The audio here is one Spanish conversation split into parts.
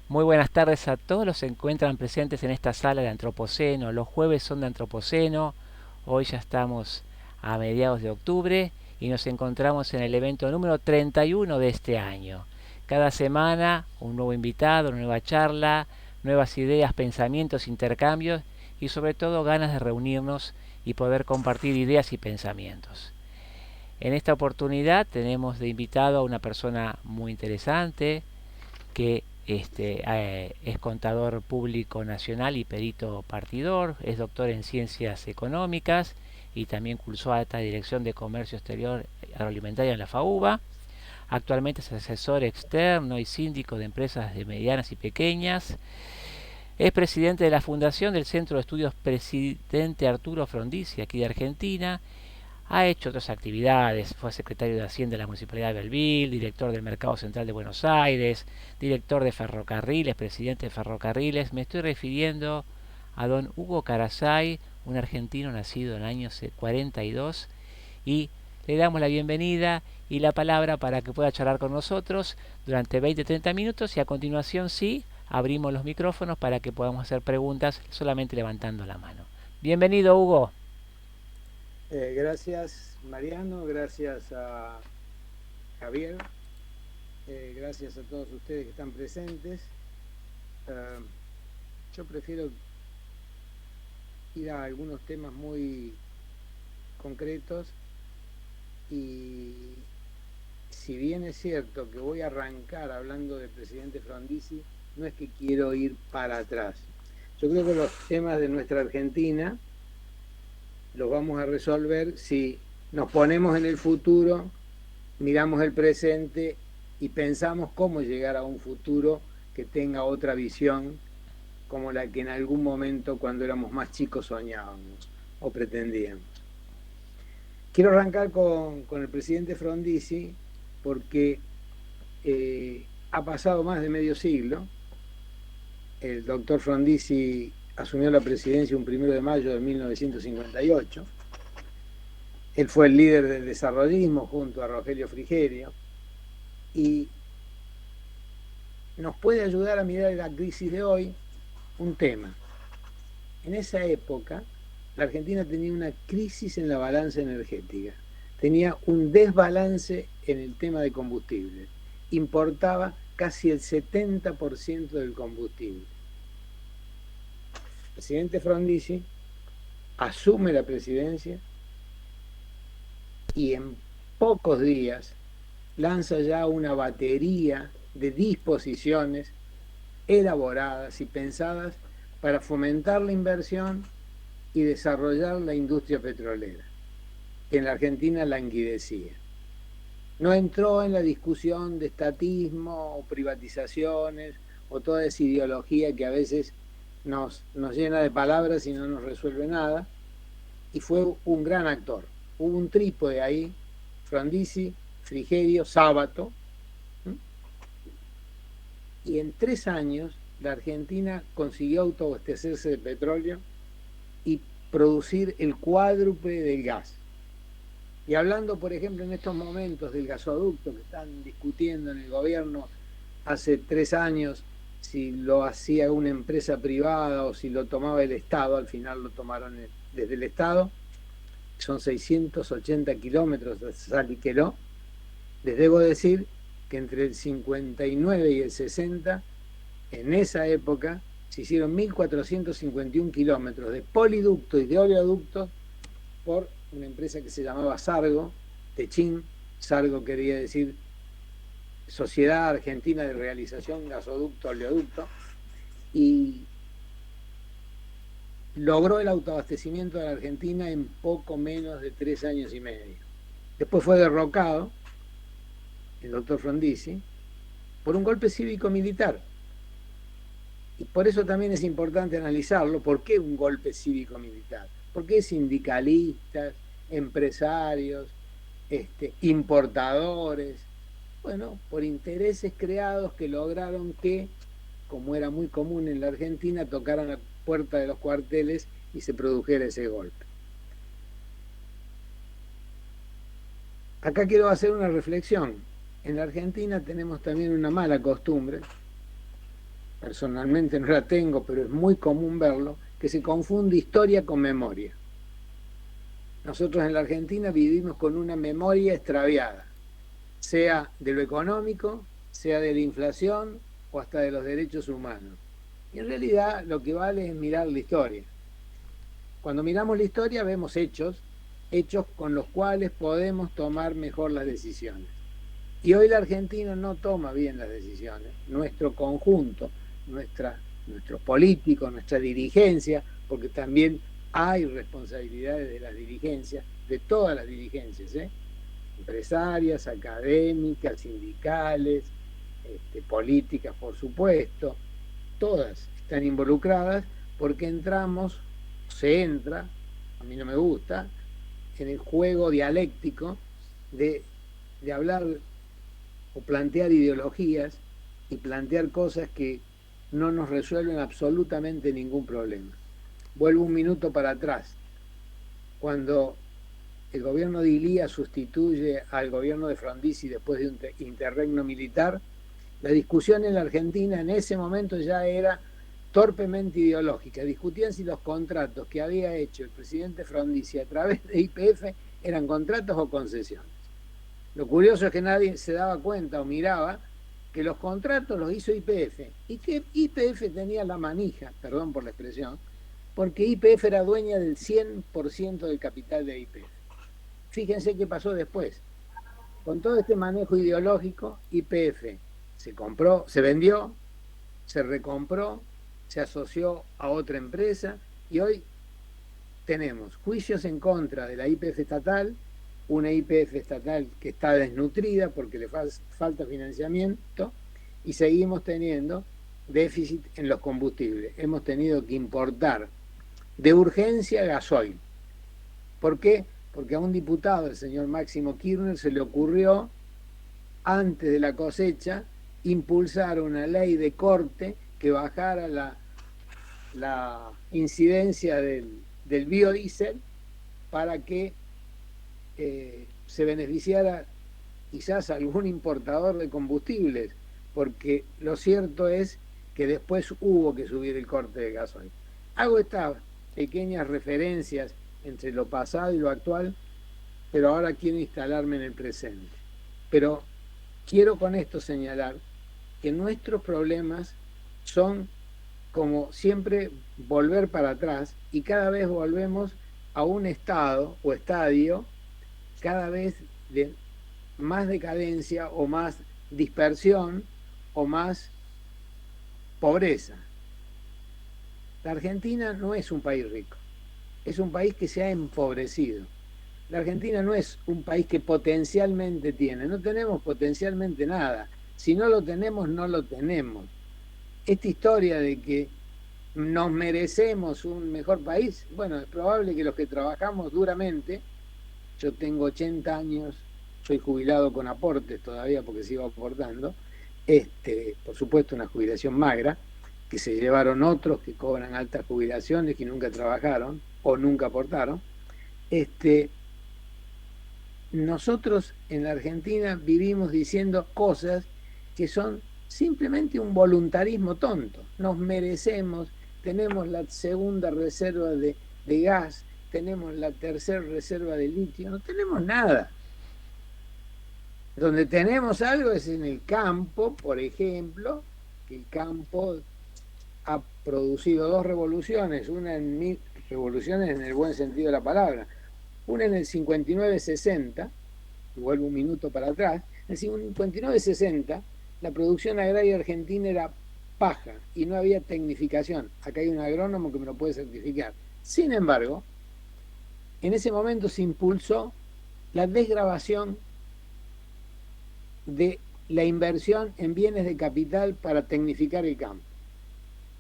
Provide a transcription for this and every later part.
Muy buenas tardes a todos los que se encuentran presentes en esta sala de Antropoceno. Los jueves son de Antropoceno. Hoy ya estamos a mediados de octubre y nos encontramos en el evento número 31 de este año. Cada semana un nuevo invitado, una nueva charla, nuevas ideas, pensamientos, intercambios y sobre todo ganas de reunirnos y poder compartir ideas y pensamientos. En esta oportunidad tenemos de invitado a una persona muy interesante que es contador público nacional y perito partidor, es doctor en ciencias económicas y también cursó alta dirección de comercio exterior agroalimentario en la FAUBA. Actualmente es asesor externo y síndico de empresas de medianas y pequeñas. Es presidente de la fundación del Centro de Estudios Presidente Arturo Frondizi, aquí de Argentina. Ha hecho otras actividades, fue secretario de Hacienda de la Municipalidad de Belleville, director del Mercado Central de Buenos Aires, director de Ferrocarriles, presidente de Ferrocarriles. Me estoy refiriendo a don Hugo Carasay, un argentino nacido en el año 42, y le damos la bienvenida y la palabra para que pueda charlar con nosotros durante 20-30 minutos y a continuación sí, abrimos los micrófonos para que podamos hacer preguntas solamente levantando la mano. Bienvenido, Hugo. Gracias Mariano, gracias a Javier, gracias a todos ustedes que están presentes. Yo prefiero ir a algunos temas muy concretos y si bien es cierto que voy a arrancar hablando del presidente Frondizi, no es que quiero ir para atrás. Yo creo que los temas de nuestra Argentina los vamos a resolver si nos ponemos en el futuro, miramos el presente y pensamos cómo llegar a un futuro que tenga otra visión como la que en algún momento cuando éramos más chicos soñábamos o pretendíamos. Quiero arrancar con el presidente Frondizi porque ha pasado más de medio siglo. El doctor Frondizi asumió la presidencia un 1 de mayo de 1958. Él fue el líder del desarrollismo junto a Rogelio Frigerio y nos puede ayudar a mirar la crisis de hoy un tema. En esa época, la Argentina tenía una crisis en la balanza energética, tenía un desbalance en el tema de combustible, importaba casi el 70% del combustible. El presidente Frondizi asume la presidencia y en pocos días lanza ya una batería de disposiciones elaboradas y pensadas para fomentar la inversión y desarrollar la industria petrolera, que en la Argentina languidecía. No entró en la discusión de estatismo o privatizaciones o toda esa ideología que a veces nos llena de palabras y no nos resuelve nada, y fue un gran actor. Hubo un trípode ahí, Frondizi, Frigerio, Sábato, y en 3 años la Argentina consiguió autoabastecerse de petróleo y producir el cuádruple del gas. Y hablando, por ejemplo, en estos momentos del gasoducto que están discutiendo en el gobierno hace 3 años, si lo hacía una empresa privada o si lo tomaba el Estado, al final lo tomaron desde el Estado, son 680 kilómetros de Salliqueló. Les debo decir que entre el 59 y el 60, en esa época, se hicieron 1.451 kilómetros de poliducto y de oleoducto por una empresa que se llamaba Sargo, Techín. Sargo quería decir Sociedad Argentina de Realización Gasoducto Oleoducto, y logró el autoabastecimiento de la Argentina en poco menos de 3 años y medio. Después fue derrocado el doctor Frondizi por un golpe cívico-militar. Y por eso también es importante analizarlo. ¿Por qué un golpe cívico-militar? ¿Por qué sindicalistas, empresarios, importadores? Bueno, por intereses creados que lograron que como era muy común en la Argentina, tocaran la puerta de los cuarteles y se produjera ese golpe. Acá quiero hacer una reflexión. En la Argentina tenemos también una mala costumbre, personalmente no la tengo, pero es muy común verlo, que se confunde historia con memoria. Nosotros en la Argentina vivimos con una memoria extraviada, sea de lo económico, sea de la inflación o hasta de los derechos humanos. Y en realidad lo que vale es mirar la historia. Cuando miramos la historia vemos hechos con los cuales podemos tomar mejor las decisiones. Y hoy la Argentina no toma bien las decisiones. Nuestro conjunto, nuestros políticos, nuestra dirigencia, porque también hay responsabilidades de las dirigencias, de todas las dirigencias, empresarias, académicas, sindicales, políticas, por supuesto, todas están involucradas porque se entra, a mí no me gusta, en el juego dialéctico de hablar o plantear ideologías y plantear cosas que no nos resuelven absolutamente ningún problema. Vuelvo un minuto para atrás. Cuando el gobierno de Ilía sustituye al gobierno de Frondizi después de un interregno militar, la discusión en la Argentina en ese momento ya era torpemente ideológica. Discutían si los contratos que había hecho el presidente Frondizi a través de YPF eran contratos o concesiones. Lo curioso es que nadie se daba cuenta o miraba que los contratos los hizo YPF y que YPF tenía la manija, perdón por la expresión, porque YPF era dueña del 100% del capital de YPF. Fíjense qué pasó después. Con todo este manejo ideológico, YPF se vendió, se recompró, se asoció a otra empresa y hoy tenemos juicios en contra de la YPF estatal, una YPF estatal que está desnutrida porque le falta financiamiento y seguimos teniendo déficit en los combustibles. Hemos tenido que importar de urgencia gasoil. ¿Por qué? Porque a un diputado, el señor Máximo Kirchner, se le ocurrió, antes de la cosecha, impulsar una ley de corte que bajara la incidencia del biodiesel para que se beneficiara quizás algún importador de combustibles, porque lo cierto es que después hubo que subir el corte de gasoil. Hago estas pequeñas referencias entre lo pasado y lo actual, pero ahora quiero instalarme en el presente. Pero quiero con esto señalar que nuestros problemas son, como siempre, volver para atrás y cada vez volvemos a un estado o estadio cada vez de más decadencia o más dispersión o más pobreza. La Argentina no es un país rico, es un país que se ha empobrecido. La Argentina no es un país que potencialmente tiene, no tenemos potencialmente nada. Si no lo tenemos, no lo tenemos. Esta historia de que nos merecemos un mejor país, bueno, es probable que los que trabajamos duramente, yo tengo 80 años, soy jubilado con aportes todavía porque sigo aportando, por supuesto una jubilación magra, que se llevaron otros que cobran altas jubilaciones, que nunca trabajaron o nunca aportaron. Nosotros en la Argentina vivimos diciendo cosas que son simplemente un voluntarismo tonto. Nos merecemos, tenemos la segunda reserva de gas, tenemos la tercera reserva de litio, no tenemos nada. Donde tenemos algo es en el campo, por ejemplo, que el campo ha producido dos revoluciones, revoluciones en el buen sentido de la palabra, una en el 59-60, y vuelvo un minuto para atrás, en el 59-60 la producción agraria argentina era paja y no había tecnificación. Acá hay un agrónomo que me lo puede certificar. Sin embargo, en ese momento se impulsó la desgravación de la inversión en bienes de capital para tecnificar el campo.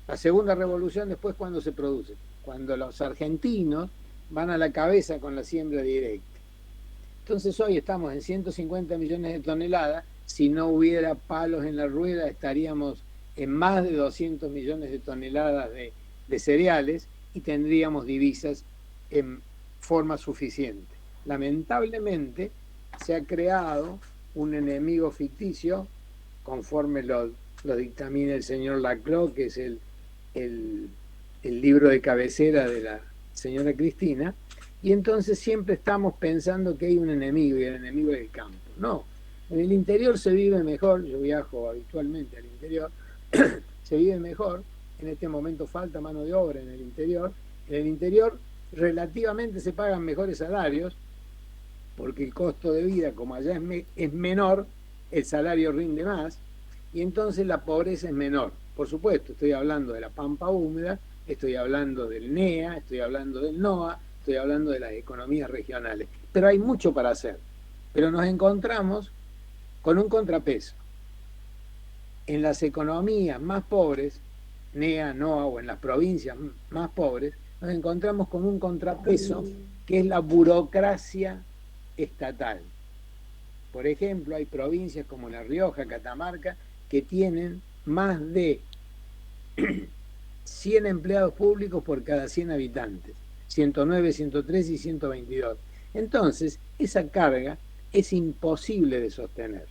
La segunda revolución después, ¿cuándo se produce? Cuando los argentinos van a la cabeza con la siembra directa. Entonces hoy estamos en 150 millones de toneladas. Si no hubiera palos en la rueda, estaríamos en más de 200 millones de toneladas de cereales y tendríamos divisas en forma suficiente. Lamentablemente se ha creado un enemigo ficticio, conforme lo dictamina el señor Laclau, que es el libro de cabecera de la señora Cristina, y entonces siempre estamos pensando que hay un enemigo y el enemigo es el campo. No, en el interior se vive mejor, yo viajo habitualmente al interior, se vive mejor, en este momento falta mano de obra en el interior relativamente se pagan mejores salarios, porque el costo de vida, como allá es menor, el salario rinde más, y entonces la pobreza es menor. Por supuesto, estoy hablando de la pampa húmeda, estoy hablando del NEA, estoy hablando del NOA, estoy hablando de las economías regionales, pero hay mucho para hacer. Pero nos encontramos con un contrapeso. En las economías más pobres, NEA, NOA, o en las provincias más pobres, nos encontramos con un contrapeso que es la burocracia estatal. Por ejemplo, hay provincias como La Rioja, Catamarca, que tienen más de 100 empleados públicos por cada 100 habitantes, 109, 103 y 122. Entonces, esa carga es imposible de sostener.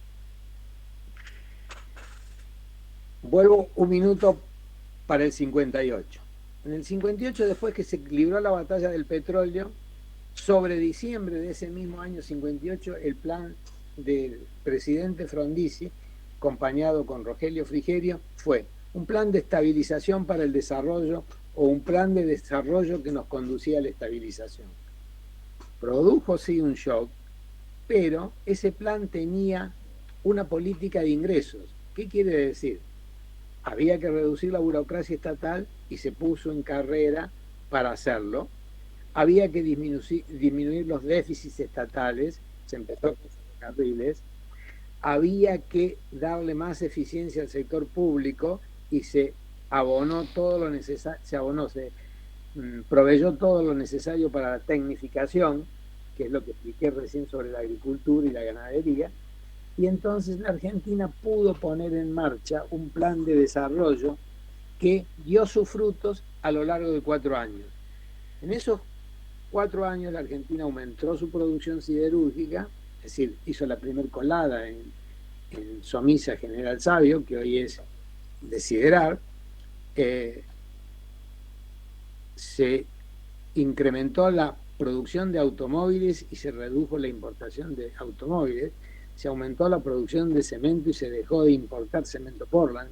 Vuelvo un minuto para el 58. En el 58, después que se libró la batalla del petróleo, sobre diciembre de ese mismo año 58, el plan del presidente Frondizi, acompañado con Rogelio Frigerio, fue un plan de estabilización para el desarrollo o un plan de desarrollo que nos conducía a la estabilización. Produjo sí un shock, pero ese plan tenía una política de ingresos. ¿Qué quiere decir? Había que reducir la burocracia estatal y se puso en carrera para hacerlo. Había que disminuir los déficits estatales, se empezó con los ferrocarriles. Había que darle más eficiencia al sector público y se abonó todo lo necesario, se proveyó todo lo necesario para la tecnificación, que es lo que expliqué recién sobre la agricultura y la ganadería. Y entonces la Argentina pudo poner en marcha un plan de desarrollo que dio sus frutos a lo largo de 4 años. En esos 4 años la Argentina aumentó su producción siderúrgica, es decir, hizo la primer colada en Somisa General Sabio, que hoy es de siderar, se incrementó la producción de automóviles y se redujo la importación de automóviles, se aumentó la producción de cemento y se dejó de importar cemento Portland.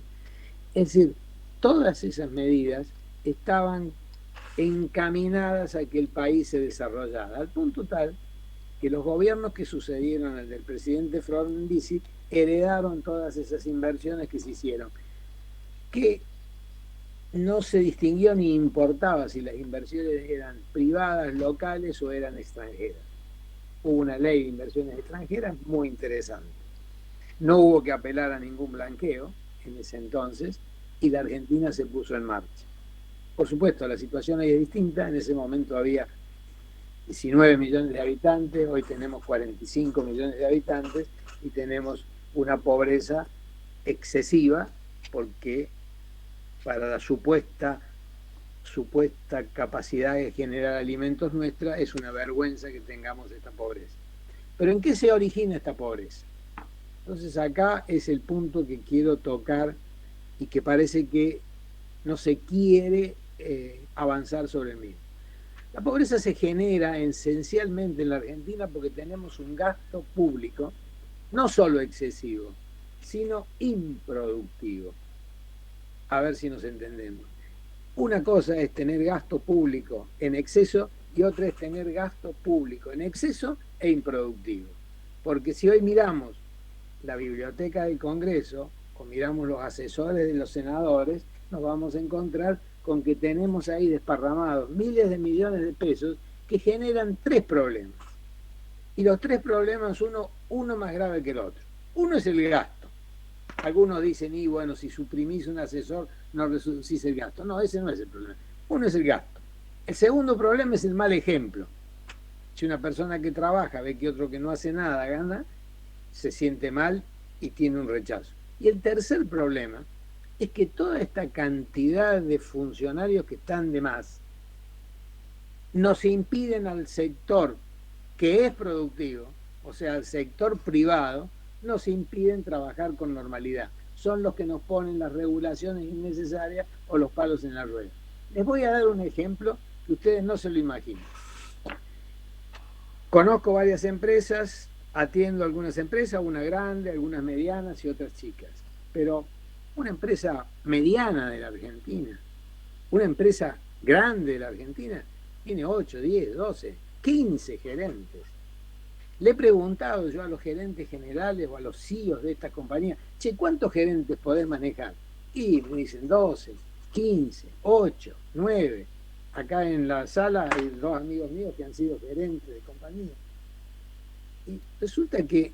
Es decir, todas esas medidas estaban encaminadas a que el país se desarrollara, al punto tal que los gobiernos que sucedieron al del presidente Frondizi heredaron todas esas inversiones que se hicieron, que no se distinguió ni importaba si las inversiones eran privadas, locales o eran extranjeras. Hubo una ley de inversiones extranjeras muy interesante. No hubo que apelar a ningún blanqueo en ese entonces y la Argentina se puso en marcha. Por supuesto, la situación ahí es distinta. En ese momento había 19 millones de habitantes, hoy tenemos 45 millones de habitantes y tenemos una pobreza excesiva porque para la supuesta capacidad de generar alimentos nuestra es una vergüenza que tengamos esta pobreza. Pero ¿en qué se origina esta pobreza? Entonces acá es el punto que quiero tocar y que parece que no se quiere avanzar sobre el mismo. La pobreza se genera esencialmente en la Argentina porque tenemos un gasto público no solo excesivo, sino improductivo. A ver si nos entendemos. Una cosa es tener gasto público en exceso y otra es tener gasto público en exceso e improductivo. Porque si hoy miramos la biblioteca del Congreso o miramos los asesores de los senadores, nos vamos a encontrar con que tenemos ahí desparramados miles de millones de pesos que generan 3 problemas. Y los 3 problemas, uno más grave que el otro. Uno es el gasto. Algunos dicen, y bueno, si suprimís un asesor, no reducís el gasto. No, ese no es el problema. Uno es el gasto. El segundo problema es el mal ejemplo. Si una persona que trabaja ve que otro que no hace nada gana, se siente mal y tiene un rechazo. Y el tercer problema es que toda esta cantidad de funcionarios que están de más nos impiden al sector que es productivo, o sea, al sector privado, nos impiden trabajar con normalidad. Son los que nos ponen las regulaciones innecesarias o los palos en la rueda. Les voy a dar un ejemplo que ustedes no se lo imaginan. Conozco varias empresas, atiendo algunas empresas, una grande, algunas medianas y otras chicas. Pero una empresa mediana de la Argentina, una empresa grande de la Argentina, tiene 8, 10, 12, 15 gerentes. Le he preguntado yo a los gerentes generales o a los CEOs de esta compañía, che, ¿cuántos gerentes podés manejar? Y me dicen 12, 15, 8, 9. Acá en la sala hay 2 amigos míos que han sido gerentes de compañía. Y resulta que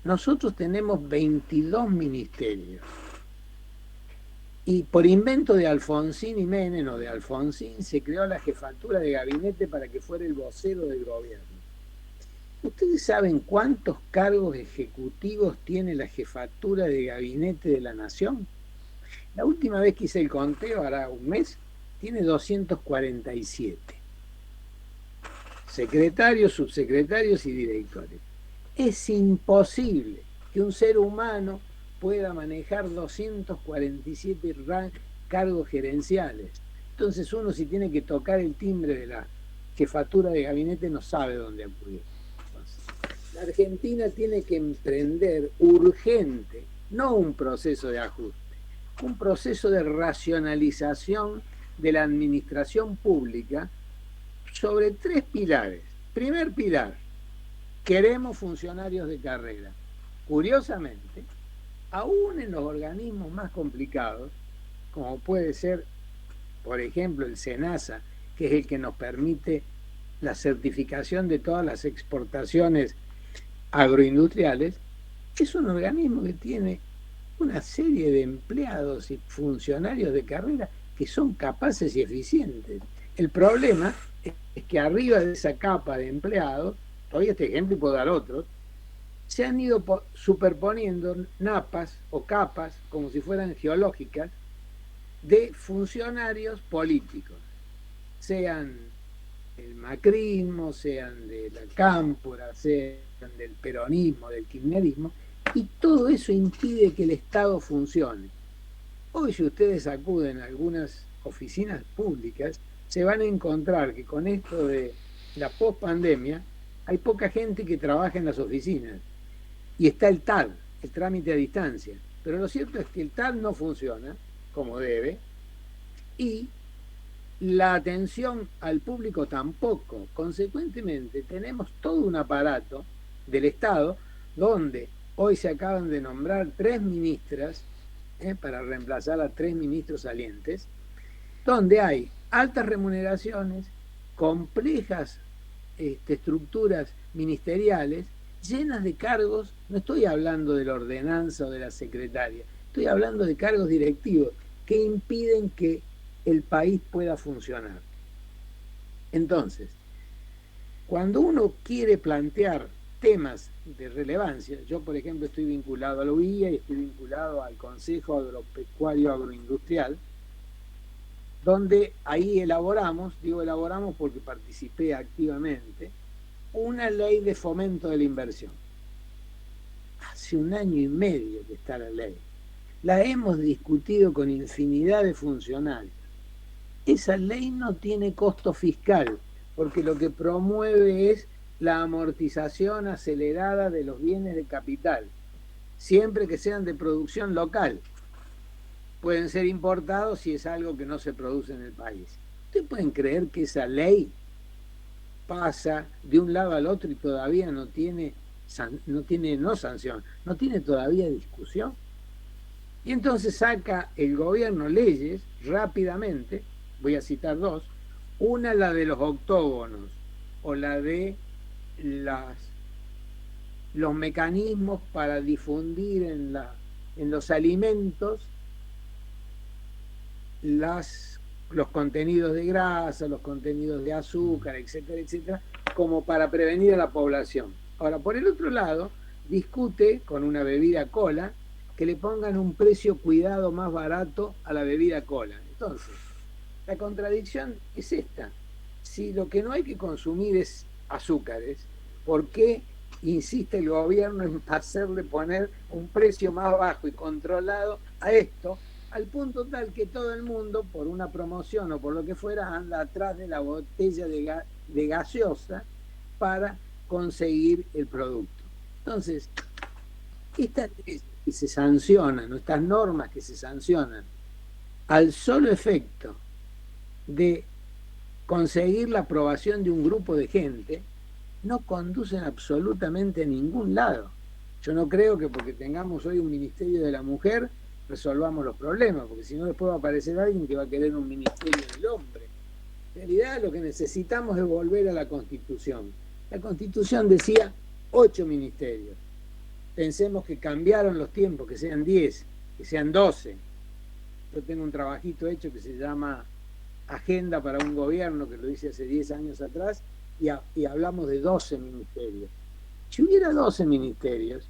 nosotros tenemos 22 ministerios. Y por invento de Alfonsín y Menem o de Alfonsín se creó la jefatura de gabinete para que fuera el vocero del gobierno. ¿Ustedes saben cuántos cargos ejecutivos tiene la jefatura de gabinete de la nación? La última vez que hice el conteo, hará un mes, tiene 247. Secretarios, subsecretarios y directores. Es imposible que un ser humano pueda manejar 247 cargos gerenciales. Entonces uno, si tiene que tocar el timbre de la jefatura de gabinete, no sabe dónde acudir. Entonces, la Argentina tiene que emprender urgente, no un proceso de ajuste, un proceso de racionalización de la administración pública sobre 3 pilares. Primer pilar, queremos funcionarios de carrera. Curiosamente, aún en los organismos más complicados, como puede ser, por ejemplo, el SENASA, que es el que nos permite la certificación de todas las exportaciones agroindustriales, es un organismo que tiene una serie de empleados y funcionarios de carrera que son capaces y eficientes. El problema es que arriba de esa capa de empleados, doy este ejemplo y puedo dar otros, se han ido superponiendo napas o capas, como si fueran geológicas, de funcionarios políticos, sean del macrismo, sean de la cámpora, sean del peronismo, del kirchnerismo, y todo eso impide que el Estado funcione. Hoy, si ustedes acuden a algunas oficinas públicas, se van a encontrar que con esto de la pospandemia hay poca gente que trabaja en las oficinas. Y está el TAD, el trámite a distancia. Pero lo cierto es que el TAD no funciona como debe y la atención al público tampoco. Consecuentemente, tenemos todo un aparato del Estado donde hoy se acaban de nombrar 3 ministras para reemplazar a 3 ministros salientes, donde hay altas remuneraciones, complejas estructuras ministeriales, llenas de cargos. No estoy hablando de la ordenanza o de la secretaria, estoy hablando de cargos directivos que impiden que el país pueda funcionar. Entonces, cuando uno quiere plantear temas de relevancia, yo por ejemplo estoy vinculado a la UIA y estoy vinculado al Consejo Agropecuario Agroindustrial, donde ahí elaboramos, digo elaboramos porque participé activamente, una ley de fomento de la inversión. Hace 1 año y medio que está la ley. La hemos discutido con infinidad de funcionarios. Esa ley no tiene costo fiscal, porque lo que promueve es la amortización acelerada de los bienes de capital, siempre que sean de producción local. Pueden ser importados si es algo que no se produce en el país. ¿Ustedes pueden creer que esa ley pasa de un lado al otro y todavía no tiene sanción, no tiene todavía discusión? Y entonces saca el gobierno leyes rápidamente, voy a citar 2, una la de los octógonos o la de los mecanismos para difundir en los alimentos los contenidos de grasa, los contenidos de azúcar, etcétera, etcétera, como para prevenir a la población. Ahora, por el otro lado, discute con una bebida cola que le pongan un precio cuidado más barato a la bebida cola. Entonces, la contradicción es esta. Si lo que no hay que consumir es azúcares, ¿por qué insiste el gobierno en hacerle poner un precio más bajo y controlado a esto, al punto tal que todo el mundo, por una promoción o por lo que fuera, anda atrás de la botella de gaseosa para conseguir el producto? Entonces, estas leyes que se sancionan, estas normas que se sancionan, al solo efecto de conseguir la aprobación de un grupo de gente, no conducen absolutamente a ningún lado. Yo no creo que porque tengamos hoy un Ministerio de la Mujer resolvamos los problemas, porque si no después va a aparecer alguien que va a querer un Ministerio del Hombre. En realidad lo que necesitamos es volver a la Constitución. La Constitución decía 8 ministerios. Pensemos que cambiaron los tiempos, que sean 10, que sean 12. Yo tengo un trabajito hecho que se llama Agenda para un Gobierno, que lo hice hace 10 años atrás, y hablamos de 12 ministerios. Si hubiera 12 ministerios,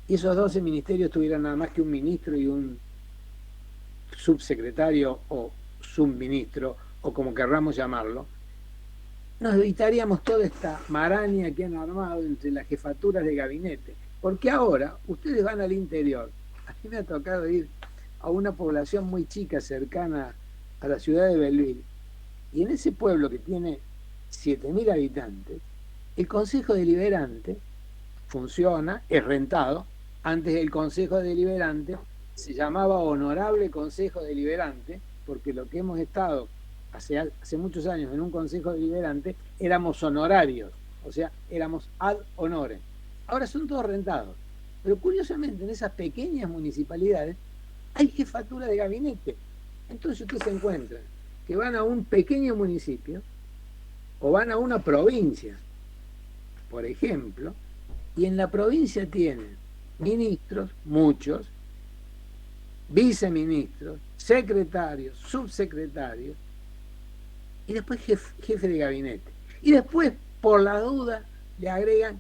y esos 12 ministerios tuvieran nada más que un ministro y un subsecretario o subministro, o como querramos llamarlo, nos evitaríamos toda esta maraña que han armado entre las jefaturas de gabinete. Porque ahora, ustedes van al interior. A mí me ha tocado ir a una población muy chica cercana a la ciudad de Belleville, y en ese pueblo que tiene 7.000 habitantes, el Consejo Deliberante funciona, es rentado. Antes el Consejo Deliberante se llamaba Honorable Consejo Deliberante, porque lo que hemos estado hace muchos años en un Consejo Deliberante éramos honorarios, o sea, éramos ad honorem. Ahora son todos rentados, pero curiosamente en esas pequeñas municipalidades hay jefatura de gabinete. Entonces usted se encuentra que van a un pequeño municipio o van a una provincia, por ejemplo, y en la provincia tienen ministros, muchos, viceministros, secretarios, subsecretarios, y después jefe de gabinete. Y después, por la duda, le agregan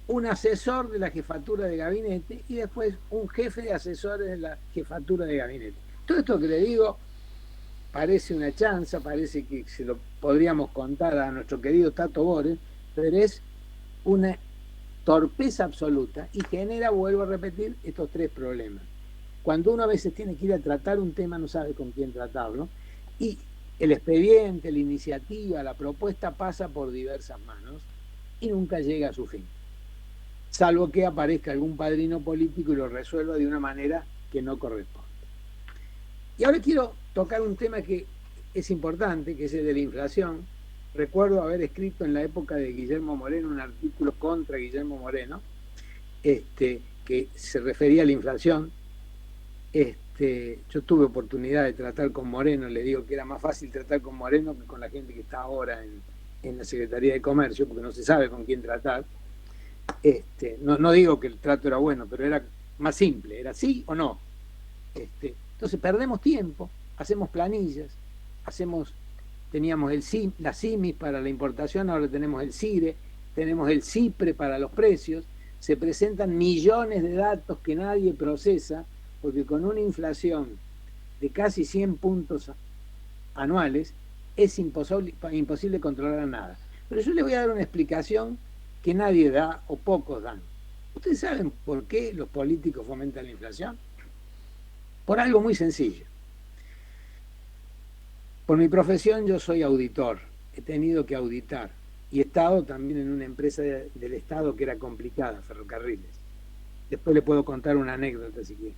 un asesor de la jefatura de gabinete y después un jefe de asesores de la jefatura de gabinete. Todo esto que le digo parece una chanza, parece que se lo podríamos contar a nuestro querido Tato Bores, pero es una torpeza absoluta y genera, vuelvo a repetir, estos 3 problemas. Cuando uno a veces tiene que ir a tratar un tema, no sabe con quién tratarlo, y el expediente, la iniciativa, la propuesta pasa por diversas manos y nunca llega a su fin, salvo que aparezca algún padrino político y lo resuelva de una manera que no corresponde. Y ahora quiero tocar un tema que es importante, que es el de la inflación. Recuerdo haber escrito en la época de Guillermo Moreno un artículo contra Guillermo Moreno, que se refería a la inflación. Yo tuve oportunidad de tratar con Moreno, le digo que era más fácil tratar con Moreno que con la gente que está ahora en la Secretaría de Comercio, porque no se sabe con quién tratar. No digo que el trato era bueno, pero era más simple, era sí o no. Entonces perdemos tiempo, hacemos planillas, teníamos la CIMIS para la importación, ahora tenemos el CIRE, tenemos el CIPRE para los precios, se presentan millones de datos que nadie procesa, porque con una inflación de casi 100 puntos anuales es imposible controlar nada. Pero yo les voy a dar una explicación que nadie da o pocos dan. ¿Ustedes saben por qué los políticos fomentan la inflación? Por algo muy sencillo. Por mi profesión yo soy auditor, he tenido que auditar y he estado también en una empresa del Estado que era complicada, Ferrocarriles. Después le puedo contar una anécdota si quiere.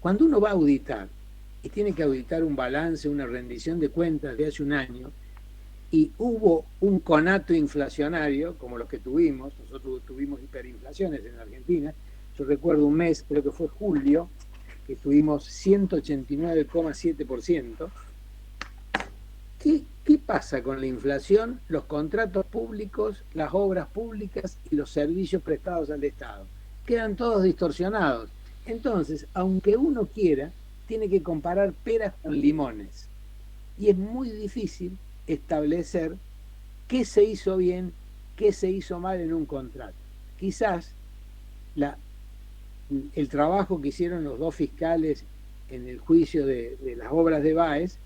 Cuando uno va a auditar y tiene que auditar un balance, una rendición de cuentas de hace un año, y hubo un conato inflacionario, como los que tuvimos, nosotros tuvimos hiperinflaciones en Argentina, yo recuerdo un mes, creo que fue julio, que tuvimos 189,7%. ¿Qué pasa con la inflación? Los contratos públicos, las obras públicas y los servicios prestados al Estado quedan todos distorsionados. Entonces, aunque uno quiera, tiene que comparar peras con limones. Y es muy difícil establecer qué se hizo bien, qué se hizo mal en un contrato. Quizás la, el trabajo que hicieron los dos fiscales en el juicio de las obras de Báez,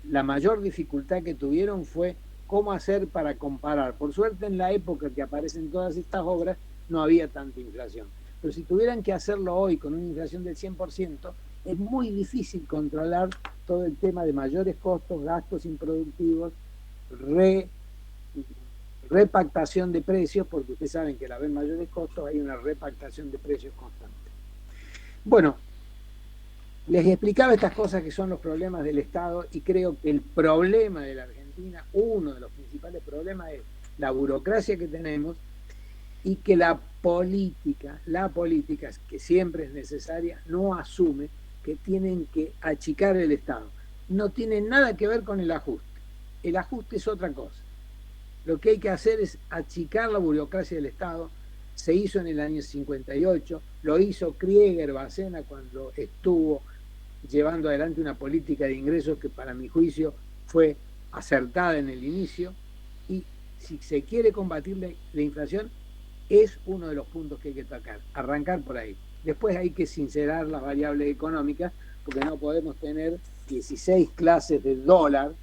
la mayor dificultad que tuvieron fue cómo hacer para comparar. Por suerte, en la época que aparecen todas estas obras, no había tanta inflación. Pero si tuvieran que hacerlo hoy con una inflación del 100%, es muy difícil controlar todo el tema de mayores costos, gastos improductivos, repactación de precios, porque ustedes saben que al haber mayores costos hay una repactación de precios constante. Bueno, les explicaba estas cosas que son los problemas del Estado, y creo que el problema de la Argentina, uno de los principales problemas, es la burocracia que tenemos, y que la política, que siempre es necesaria, no asume que tienen que achicar el Estado. No tiene nada que ver con el ajuste. El ajuste es otra cosa. Lo que hay que hacer es achicar la burocracia del Estado. Se hizo en el año 58, lo hizo Krieger Bacena cuando estuvo llevando adelante una política de ingresos que para mi juicio fue acertada en el inicio, y si se quiere combatir la inflación es uno de los puntos que hay que tocar, arrancar por ahí. Después hay que sincerar las variables económicas, porque no podemos tener 16 clases de dólar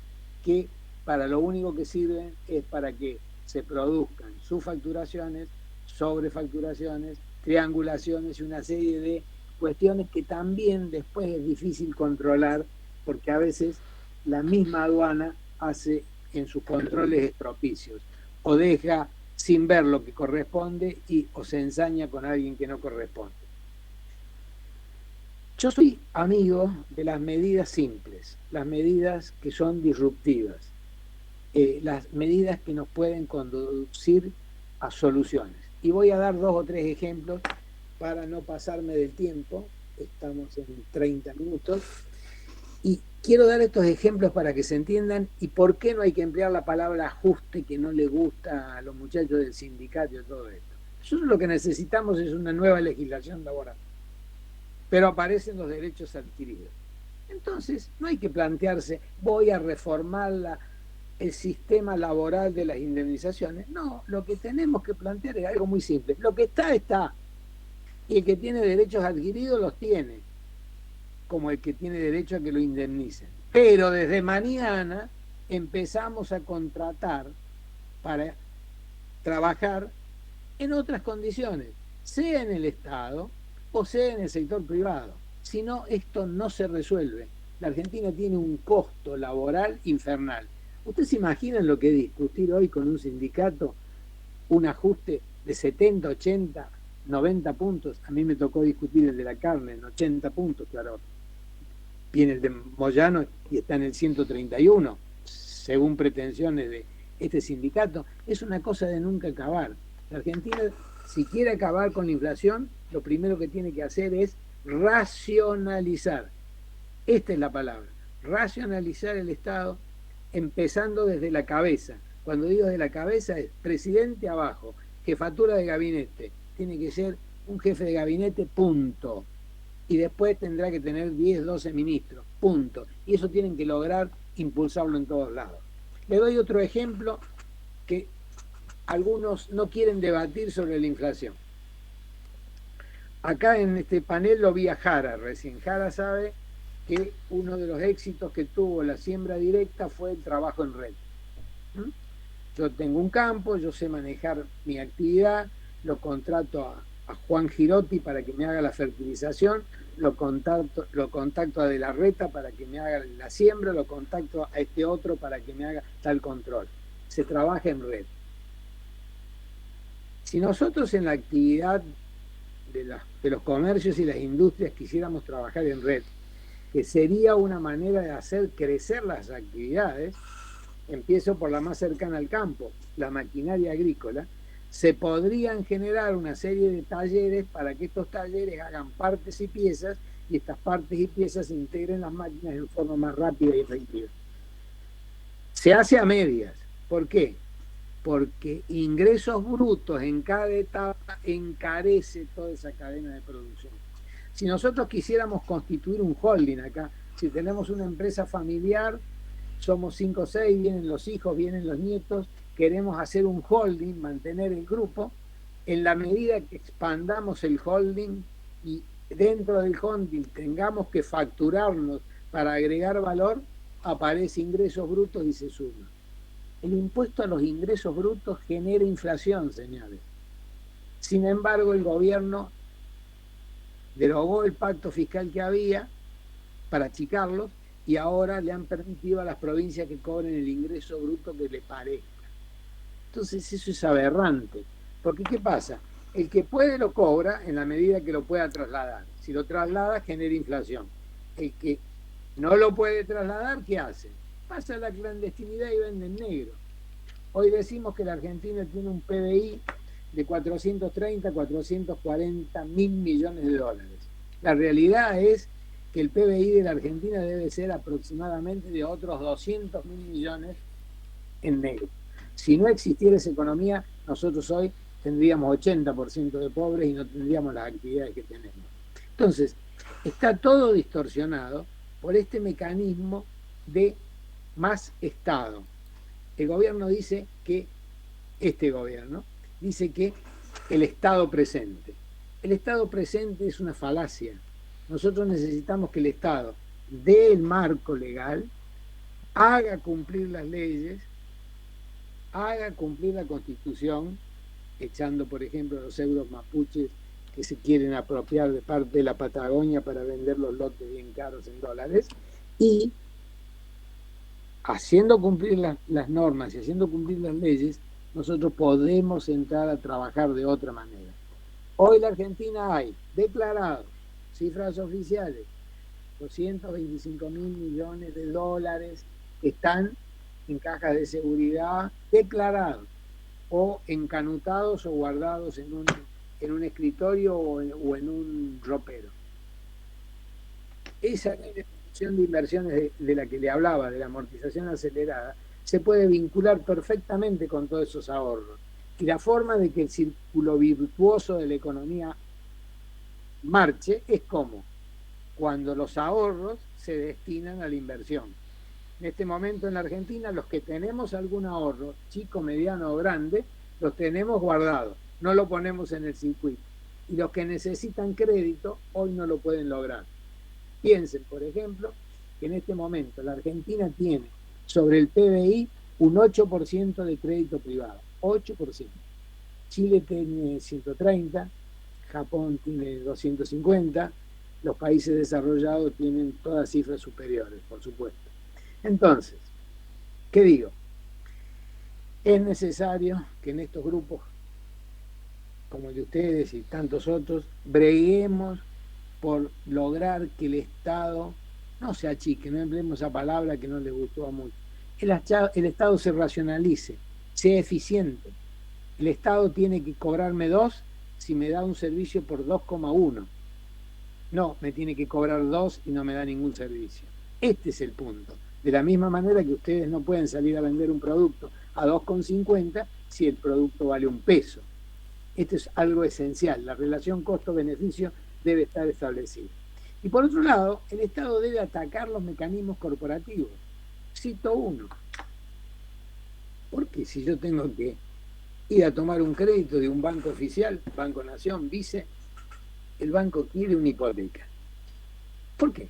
que para lo único que sirven es para que se produzcan subfacturaciones, sobrefacturaciones, triangulaciones y una serie de cuestiones que también después es difícil controlar, porque a veces la misma aduana hace en sus controles estropicios, o deja sin ver lo que corresponde o se ensaña con alguien que no corresponde. Yo soy amigo de las medidas simples, las medidas que son disruptivas, las medidas que nos pueden conducir a soluciones. Y voy a dar 2 o 3 ejemplos para no pasarme del tiempo. Estamos en 30 minutos. Y quiero dar estos ejemplos para que se entiendan y por qué no hay que emplear la palabra ajuste, que no le gusta a los muchachos del sindicato y todo esto. Nosotros lo que necesitamos es una nueva legislación laboral, pero aparecen los derechos adquiridos. Entonces no hay que plantearse, voy a reformar el sistema laboral de las indemnizaciones. No, lo que tenemos que plantear es algo muy simple. Lo que está, está. Y el que tiene derechos adquiridos los tiene, como el que tiene derecho a que lo indemnicen. Pero desde mañana empezamos a contratar para trabajar en otras condiciones, sea en el Estado o sea en el sector privado. Si no, esto no se resuelve. La Argentina tiene un costo laboral infernal. ¿Ustedes se imaginan lo que es discutir hoy con un sindicato un ajuste de 70, 80, 90 puntos? A mí me tocó discutir el de la carne en 80 puntos, claro. Viene el de Moyano y está en el 131, según pretensiones de este sindicato. Es una cosa de nunca acabar. La Argentina, si quiere acabar con la inflación, lo primero que tiene que hacer es racionalizar. Esta es la palabra, racionalizar el Estado, empezando desde la cabeza. Cuando digo desde la cabeza es presidente abajo, jefatura de gabinete. Tiene que ser un jefe de gabinete, punto. Y después tendrá que tener 10, 12 ministros, punto. Y eso tienen que lograr impulsarlo en todos lados. Le doy otro ejemplo que algunos no quieren debatir sobre la inflación. Acá en este panel lo vi a Jara recién. Jara sabe que uno de los éxitos que tuvo la siembra directa fue el trabajo en red. Yo tengo un campo, yo sé manejar mi actividad, lo contrato a Juan Girotti para que me haga la fertilización, lo contacto a De la Reta para que me haga la siembra, lo contacto a este otro para que me haga tal control. Se trabaja en red. Si nosotros en la actividad de los comercios y las industrias quisiéramos trabajar en red, que sería una manera de hacer crecer las actividades, empiezo por la más cercana al campo, la maquinaria agrícola, se podrían generar una serie de talleres para que estos talleres hagan partes y piezas, y estas partes y piezas se integren en las máquinas en forma más rápida y efectiva. Se hace a medias. ¿Por qué? Porque ingresos brutos en cada etapa encarece toda esa cadena de producción. Si nosotros quisiéramos constituir un holding acá, si tenemos una empresa familiar, somos 5 o 6, vienen los hijos, vienen los nietos, queremos hacer un holding, mantener el grupo, En la medida que expandamos el holding y dentro del holding tengamos que facturarnos para agregar valor, aparece ingresos brutos y se suma. El impuesto a los ingresos brutos genera inflación, señores. Sin embargo, el gobierno derogó el pacto fiscal que había para achicarlos y ahora le han permitido a las provincias que cobren el ingreso bruto que les parezca. Entonces eso es aberrante, porque ¿qué pasa? El que puede lo cobra en la medida que lo pueda trasladar. Si lo traslada, genera inflación. El que no lo puede trasladar, ¿qué hace? Pasa a la clandestinidad y vende en negro. Hoy decimos que la Argentina tiene un PBI de 430, 440 mil millones de dólares. La realidad es que el PBI de la Argentina debe ser aproximadamente de otros 200 mil millones en negro. Si no existiera esa economía, nosotros hoy tendríamos 80% de pobres y no tendríamos las actividades que tenemos. Entonces, está todo distorsionado por este mecanismo de más Estado. El gobierno dice que, este gobierno, dice que el Estado presente. El Estado presente es una falacia. Nosotros necesitamos que el Estado dé el marco legal, haga cumplir las leyes, haga cumplir la Constitución, echando, por ejemplo, a los euros mapuches que se quieren apropiar de parte de la Patagonia para vender los lotes bien caros en dólares, y haciendo cumplir las normas y haciendo cumplir las leyes, nosotros podemos entrar a trabajar de otra manera. Hoy en la Argentina hay declarados, cifras oficiales, 225 mil millones de dólares que están en cajas de seguridad declarados o encanutados o guardados en un escritorio o en un ropero. Esa de inversiones de la que le hablaba, de la amortización acelerada, se puede vincular perfectamente con todos esos ahorros. Y la forma de que el círculo virtuoso de la economía marche es como cuando los ahorros se destinan a la inversión. En este momento en la Argentina, los que tenemos algún ahorro, chico, mediano o grande, los tenemos guardados, no lo ponemos en el circuito. Y los que necesitan crédito, hoy no lo pueden lograr. Piensen, por ejemplo, que en este momento la Argentina tiene sobre el PBI un 8% de crédito privado, 8%. Chile tiene 130, Japón tiene 250, los países desarrollados tienen todas cifras superiores, por supuesto. Entonces, ¿qué digo? Es necesario que en estos grupos, como el de ustedes y tantos otros, breguemos por lograr que el Estado no se achique, no empleemos esa palabra que no le gustó a muchos. El Estado se racionalice, sea eficiente. El Estado tiene que cobrarme 2 si me da un servicio por 2,1. No, me tiene que cobrar 2 y no me da ningún servicio. Este es el punto. De la misma manera que ustedes no pueden salir a vender un producto a 2,50 si el producto vale un peso. Esto es algo esencial. La relación costo-beneficio debe estar establecida. Y por otro lado, el Estado debe atacar los mecanismos corporativos. Cito uno. Porque si yo tengo que ir a tomar un crédito de un banco oficial, Banco Nación, Vice, el banco quiere una hipoteca. ¿Por qué?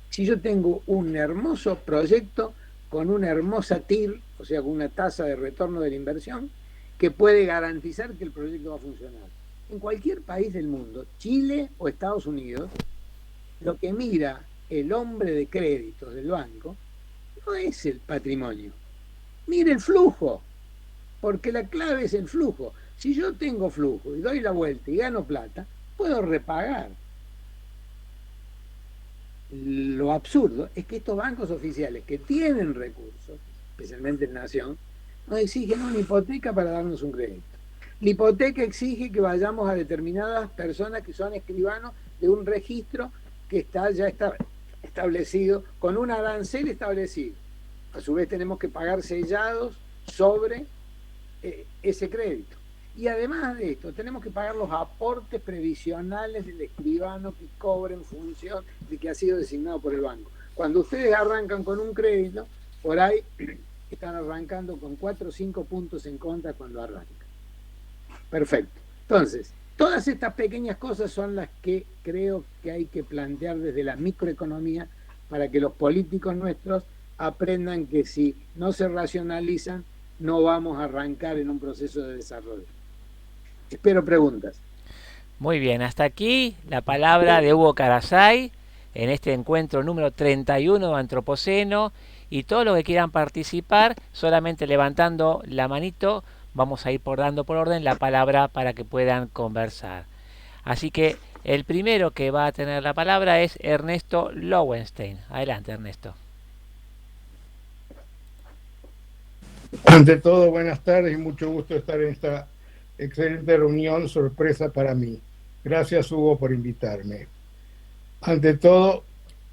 Si yo tengo un hermoso proyecto con una hermosa TIR, o sea, con una tasa de retorno de la inversión, que puede garantizar que el proyecto va a funcionar. En cualquier país del mundo, Chile o Estados Unidos, lo que mira el hombre de créditos del banco no es el patrimonio. Mire el flujo, porque la clave es el flujo. Si yo tengo flujo y doy la vuelta y gano plata, puedo repagar. Lo absurdo es que estos bancos oficiales que tienen recursos, especialmente en Nación, nos exigen una hipoteca para darnos un crédito. La hipoteca exige que vayamos a determinadas personas que son escribanos de un registro que ya está establecido, con un arancel establecido. A su vez tenemos que pagar sellados sobre ese crédito. Y además de esto, tenemos que pagar los aportes previsionales del escribano que cobra en función de que ha sido designado por el banco. Cuando ustedes arrancan con un crédito, por ahí están arrancando con 4 o 5 puntos en contra cuando arrancan. Perfecto. Entonces, todas estas pequeñas cosas son las que creo que hay que plantear desde la microeconomía para que los políticos nuestros aprendan que si no se racionalizan, no vamos a arrancar en un proceso de desarrollo. Espero preguntas. Muy bien, hasta aquí la palabra de Hugo Carasay en este encuentro número 31 de Antropoceno, y todos los que quieran participar, solamente levantando la manito, vamos a ir dando por orden la palabra para que puedan conversar. Así que el primero que va a tener la palabra es Ernesto Lowenstein. Adelante, Ernesto. Ante todo, buenas tardes y mucho gusto estar en esta excelente reunión, sorpresa para mí. Gracias, Hugo, por invitarme. Ante todo,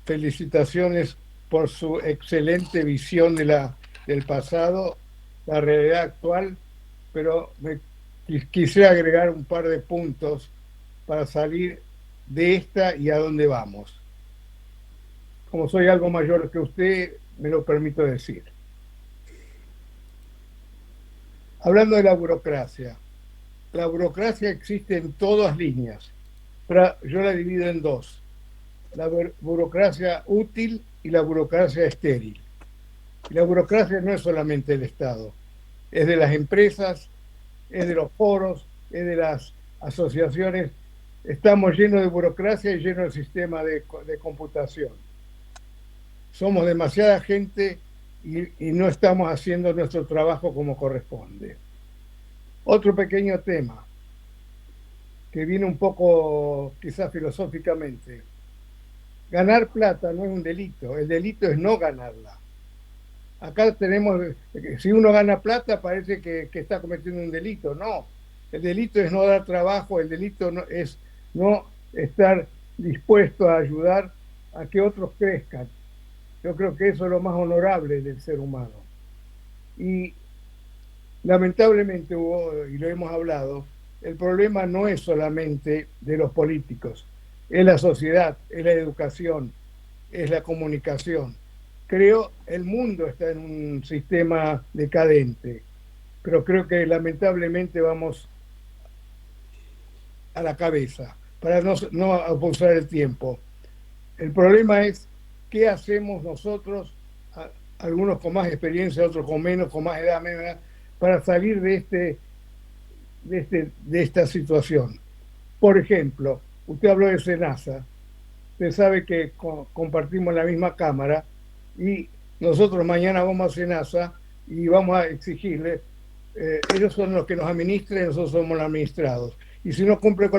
felicitaciones por su excelente visión del pasado, la realidad actual, pero quisiera agregar un par de puntos para salir de esta y a dónde vamos. Como soy algo mayor que usted, me lo permito decir. Hablando de la burocracia existe en todas líneas, pero yo la divido en dos: la burocracia útil y la burocracia estéril. Y la burocracia no es solamente del Estado, es de las empresas, es de los foros, es de las asociaciones. Estamos llenos de burocracia y llenos de sistema de computación. Somos demasiada gente y no estamos haciendo nuestro trabajo como corresponde. Otro pequeño tema que viene un poco quizás filosóficamente. Ganar plata no es un delito, el delito es no ganarla. Acá tenemos, si uno gana plata parece que está cometiendo un delito. No, el delito es no dar trabajo, el delito es no estar dispuesto a ayudar a que otros crezcan. Yo creo que eso es lo más honorable del ser humano. Y lamentablemente, Hugo, y lo hemos hablado, el problema no es solamente de los políticos, es la sociedad, es la educación, es la comunicación. Creo el mundo está en un sistema decadente, pero creo que lamentablemente vamos a la cabeza, para no abusar el tiempo. El problema es qué hacemos nosotros, algunos con más experiencia, otros con menos, con más edad, menos edad, para salir de esta situación. Por ejemplo, usted habló de SENASA. Usted sabe que compartimos la misma cámara y nosotros mañana vamos a SENASA y vamos a exigirle, ellos son los que nos administran y nosotros somos los administrados. Y si no cumple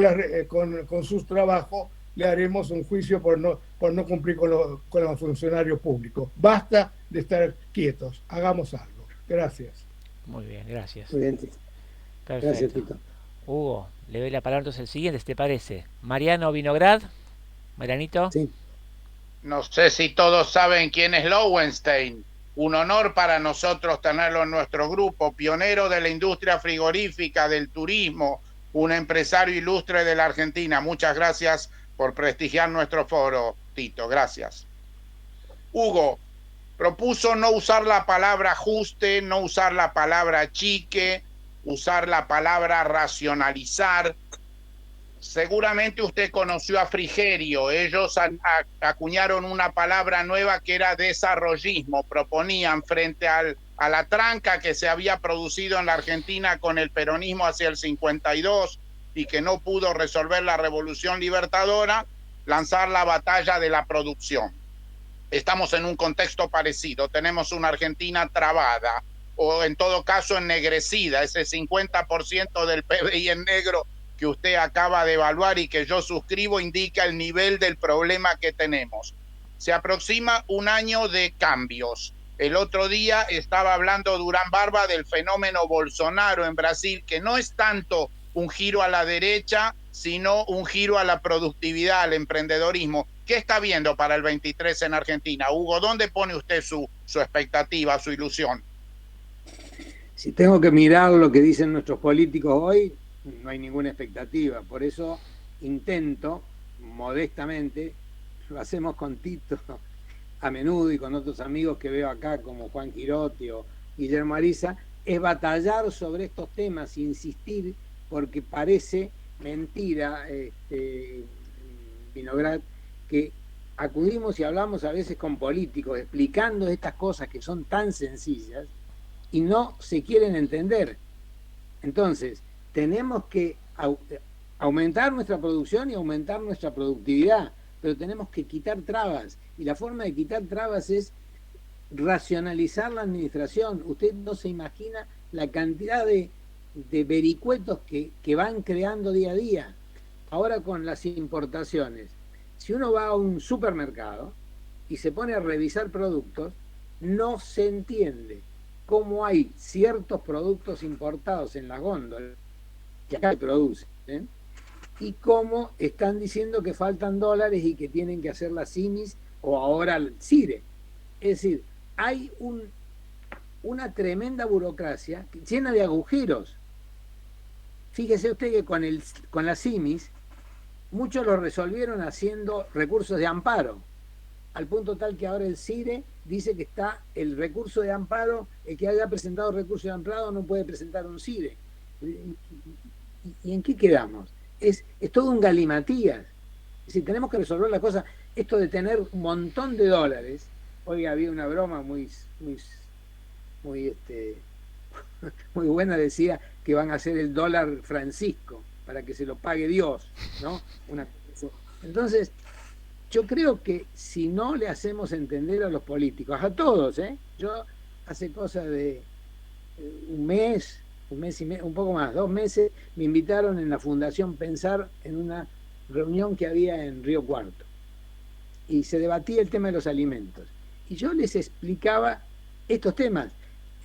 con sus trabajos, le haremos un juicio por no cumplir con los funcionarios públicos. Basta de estar quietos, hagamos algo. Gracias. Muy bien, gracias. Muy bien. Perfecto. Gracias, Tito. Hugo, le doy la palabra entonces al siguiente, ¿te parece? Mariano Vinograd. Marianito. Sí. No sé si todos saben quién es Lowenstein. Un honor para nosotros tenerlo en nuestro grupo, pionero de la industria frigorífica, del turismo, un empresario ilustre de la Argentina. Muchas gracias por prestigiar nuestro foro, Tito. Gracias. Hugo propuso no usar la palabra ajuste, no usar la palabra chique, usar la palabra racionalizar. Seguramente usted conoció a Frigerio. Ellos acuñaron una palabra nueva que era desarrollismo. Proponían frente a la tranca que se había producido en la Argentina con el peronismo hacia el 52 y que no pudo resolver la revolución libertadora, lanzar la batalla de la producción. Estamos en un contexto parecido. Tenemos una Argentina trabada, o en todo caso ennegrecida, ese 50% del PBI en negro que usted acaba de evaluar y que yo suscribo indica el nivel del problema que tenemos. Se aproxima un año de cambios. El otro día estaba hablando Durán Barba del fenómeno Bolsonaro en Brasil, que no es tanto un giro a la derecha, sino un giro a la productividad, al emprendedorismo. ¿Qué está viendo para el 23 en Argentina? Hugo, ¿dónde pone usted su expectativa, su ilusión? Si tengo que mirar lo que dicen nuestros políticos hoy, no hay ninguna expectativa. Por eso intento, modestamente, lo hacemos con Tito a menudo y con otros amigos que veo acá, como Juan Girotti o Guillermo Ariza, es batallar sobre estos temas, insistir porque parece mentira, Vinograd, que acudimos y hablamos a veces con políticos explicando estas cosas que son tan sencillas y no se quieren entender. Entonces, tenemos que aumentar nuestra producción y aumentar nuestra productividad, pero tenemos que quitar trabas, y la forma de quitar trabas es racionalizar la administración. Usted no se imagina la cantidad de vericuetos que van creando día a día. Ahora con las importaciones, si uno va a un supermercado y se pone a revisar productos, no se entiende cómo hay ciertos productos importados en las góndolas que acá se producen, y cómo están diciendo que faltan dólares y que tienen que hacer la CIMIS o ahora el CIRE. Es decir, hay una tremenda burocracia llena de agujeros. Fíjese usted que con la CIMIS muchos lo resolvieron haciendo recursos de amparo, al punto tal que ahora el CIRE dice que está el recurso de amparo, el que haya presentado recurso de amparo no puede presentar un CIRE. ¿Y en qué quedamos? Es todo un galimatías. Es decir, tenemos que resolver la cosa. Esto de tener un montón de dólares, hoy había una broma muy buena, decía que van a hacer el dólar Francisco para que se lo pague Dios, ¿no? Entonces, yo creo que si no le hacemos entender a los políticos, a todos, yo hace cosa de un mes y medio, un poco más, 2 meses, me invitaron en la Fundación Pensar en una reunión que había en Río Cuarto, y se debatía el tema de los alimentos, y yo les explicaba estos temas.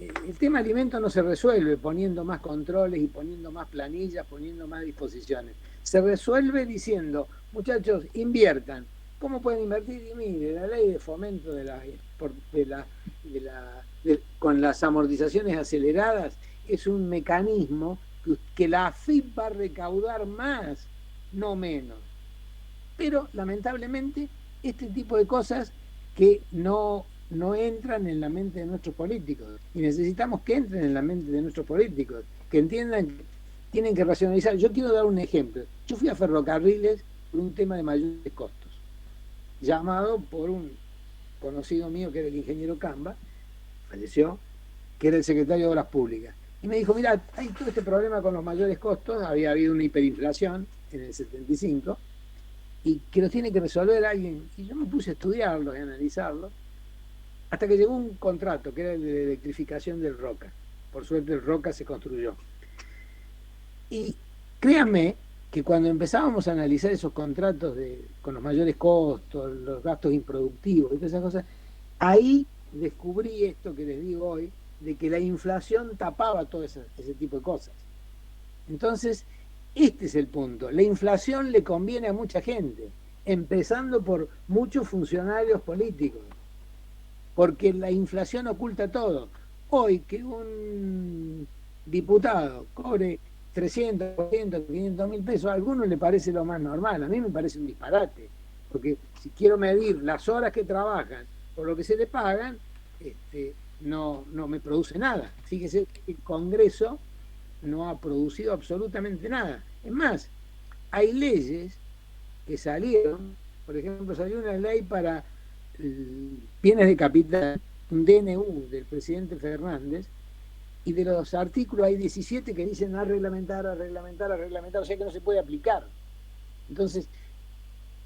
El tema alimentos no se resuelve poniendo más controles y poniendo más planillas, poniendo más disposiciones. Se resuelve diciendo, muchachos, inviertan. ¿Cómo pueden invertir? Y mire, la ley de fomento con las amortizaciones aceleradas es un mecanismo que la AFIP va a recaudar más, no menos. Pero lamentablemente este tipo de cosas que no entran en la mente de nuestros políticos, y necesitamos que entren en la mente de nuestros políticos, que entiendan que tienen que racionalizar. Yo quiero dar un ejemplo. Yo fui a Ferrocarriles por un tema de mayores costos, llamado por un conocido mío que era el ingeniero Camba, falleció, que era el secretario de Obras Públicas, y me dijo, mira, hay todo este problema con los mayores costos, había habido una hiperinflación en el 75, y que los tiene que resolver alguien. Y yo me puse a estudiarlo y a analizarlo, hasta que llegó un contrato que era el de electrificación del Roca. Por suerte el Roca se construyó. Y créanme que cuando empezábamos a analizar esos contratos con los mayores costos, los gastos improductivos y todas esas cosas, ahí descubrí esto que les digo hoy, de que la inflación tapaba todo ese tipo de cosas. Entonces, este es el punto. La inflación le conviene a mucha gente, empezando por muchos funcionarios políticos, porque la inflación oculta todo. Hoy que un diputado cobre 300, 400, 500 mil pesos, a algunos le parece lo más normal, a mí me parece un disparate, porque si quiero medir las horas que trabajan por lo que se le pagan, no me produce nada. Fíjese que el Congreso no ha producido absolutamente nada. Es más, hay leyes que salieron, por ejemplo, salió una ley para bienes de capital, un DNU del presidente Fernández, y de los artículos hay 17 que dicen a reglamentar, o sea que no se puede aplicar. Entonces,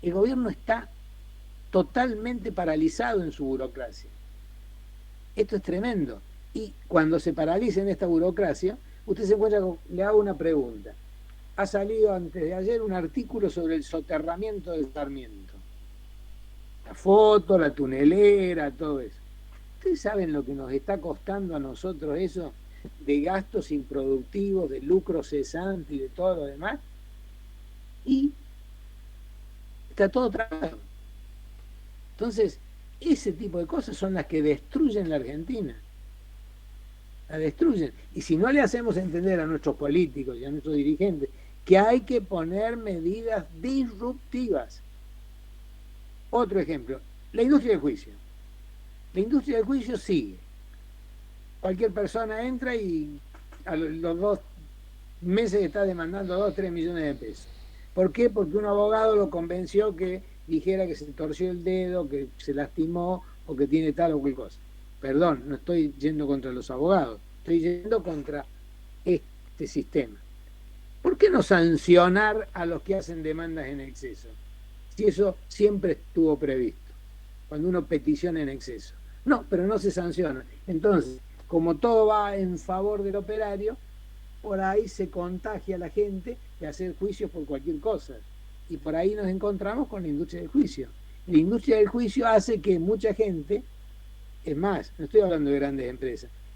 el gobierno está totalmente paralizado en su burocracia. Esto es tremendo. Y cuando se paraliza en esta burocracia, usted se encuentra le hago una pregunta. Ha salido antes de ayer un artículo sobre el soterramiento del Sarmiento. La foto, la tunelera, todo eso. ¿Ustedes saben lo que nos está costando a nosotros eso de gastos improductivos, de lucro cesante y de todo lo demás? Y está todo trabado. Entonces, ese tipo de cosas son las que destruyen la Argentina. La destruyen. Y si no le hacemos entender a nuestros políticos y a nuestros dirigentes que hay que poner medidas disruptivas. Otro ejemplo, la industria del juicio. La industria del juicio sigue. Cualquier persona entra y a los 2 meses está demandando 2, 3 millones de pesos. ¿Por qué? Porque un abogado lo convenció que dijera que se torció el dedo, que se lastimó o que tiene tal o cual cosa. Perdón, no estoy yendo contra los abogados, estoy yendo contra este sistema. ¿Por qué no sancionar a los que hacen demandas en exceso? Si eso siempre estuvo previsto, cuando uno peticiona en exceso. No, pero no se sanciona. Entonces, como todo va en favor del operario, por ahí se contagia a la gente de hacer juicios por cualquier cosa. Y por ahí nos encontramos con la industria del juicio. La industria del juicio hace que mucha gente, es más, no estoy hablando de grandes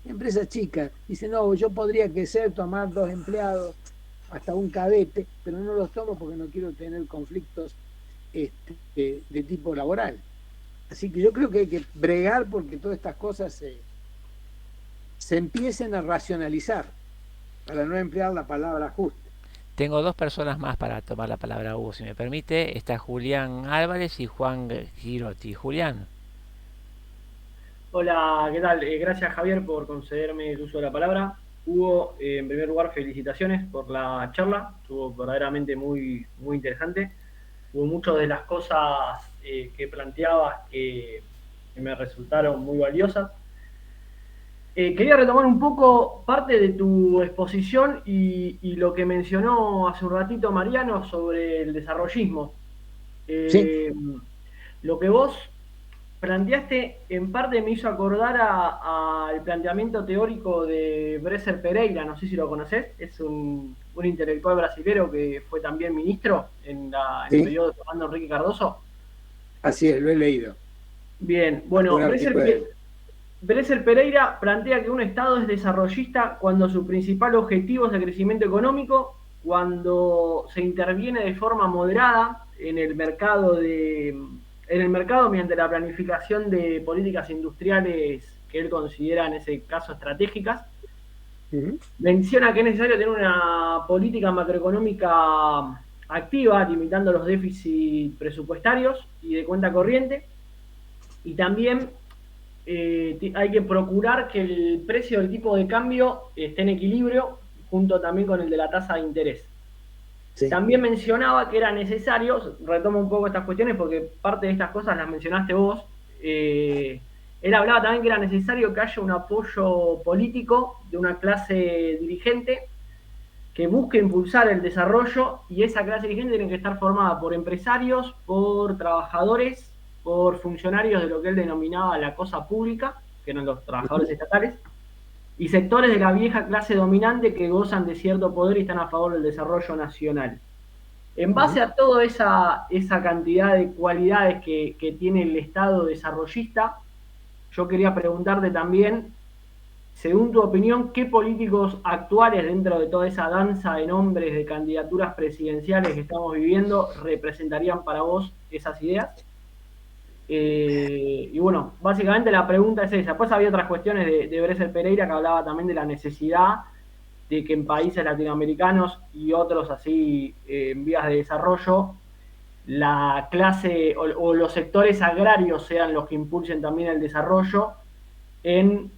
empresas chicas, dicen, no, yo podría crecer, tomar 2 empleados, hasta un cadete, pero no los tomo porque no quiero tener conflictos de tipo laboral. Así que yo creo que hay que bregar porque todas estas cosas se empiecen a racionalizar, para no emplear la palabra justa. Tengo 2 personas más para tomar la palabra, Hugo, si me permite. Está Julián Álvarez y Juan Girotti. Julián. Hola, ¿qué tal? Gracias, Javier, por concederme el uso de la palabra. Hugo, en primer lugar, felicitaciones por la charla. Estuvo verdaderamente muy, muy interesante. Hubo muchas de las cosas que planteabas que me resultaron muy valiosas. Quería retomar un poco parte de tu exposición y lo que mencionó hace un ratito Mariano sobre el desarrollismo. Sí. Lo que vos planteaste en parte me hizo acordar al planteamiento teórico de Bresser Pereira, no sé si lo conocés, es un intelectual brasilero que fue también ministro en el periodo de Fernando Henrique Cardoso. Así es, lo he leído. Bien, bueno, Bresser Pereira plantea que un Estado es desarrollista cuando su principal objetivo es el crecimiento económico, cuando se interviene de forma moderada en el mercado mediante la planificación de políticas industriales que él considera en ese caso estratégicas. Menciona que es necesario tener una política macroeconómica activa, limitando los déficits presupuestarios y de cuenta corriente, y también hay que procurar que el precio del tipo de cambio esté en equilibrio, junto también con el de la tasa de interés. Sí. También mencionaba que era necesario, retomo un poco estas cuestiones porque parte de estas cosas las mencionaste vos, él hablaba también que era necesario que haya un apoyo político de una clase dirigente que busque impulsar el desarrollo, y esa clase dirigente tiene que estar formada por empresarios, por trabajadores, por funcionarios de lo que él denominaba la cosa pública, que eran los trabajadores estatales, y sectores de la vieja clase dominante que gozan de cierto poder y están a favor del desarrollo nacional. En base a toda esa cantidad de cualidades que tiene el Estado desarrollista, yo quería preguntarte también, según tu opinión, ¿qué políticos actuales dentro de toda esa danza de nombres de candidaturas presidenciales que estamos viviendo representarían para vos esas ideas? Y bueno, básicamente la pregunta es esa. Después había otras cuestiones de Bresser Pereira que hablaba también de la necesidad de que en países latinoamericanos y otros así en vías de desarrollo, la clase o los sectores agrarios sean los que impulsen también el desarrollo en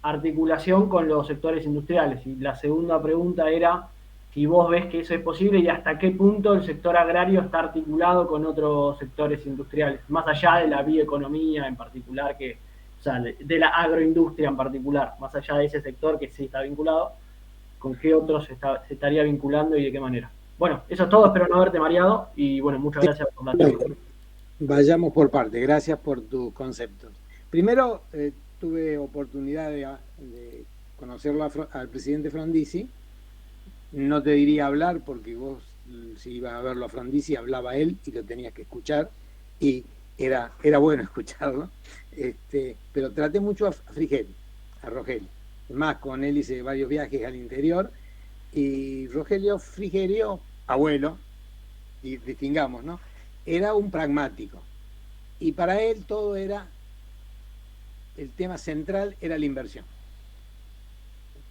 articulación con los sectores industriales. Y la segunda pregunta era si vos ves que eso es posible y hasta qué punto el sector agrario está articulado con otros sectores industriales, más allá de la bioeconomía en particular, o sea, de la agroindustria en particular, más allá de ese sector que sí está vinculado, con qué otros se estaría vinculando y de qué manera. Bueno, eso es todo, espero no haberte mareado y bueno, muchas gracias por la charla. Vayamos por parte, gracias por tus conceptos. Primero, tuve oportunidad de conocerlo al presidente Frondizi. No te diría hablar porque vos, si ibas a verlo a Frondizi, hablaba él y lo tenías que escuchar y era bueno escucharlo. Pero traté mucho a Frigeri, a Rogelio. Más con él hice varios viajes al interior y Rogelio Frigerio, abuelo, y distingamos, ¿no? Era un pragmático y para él todo era, el tema central era la inversión.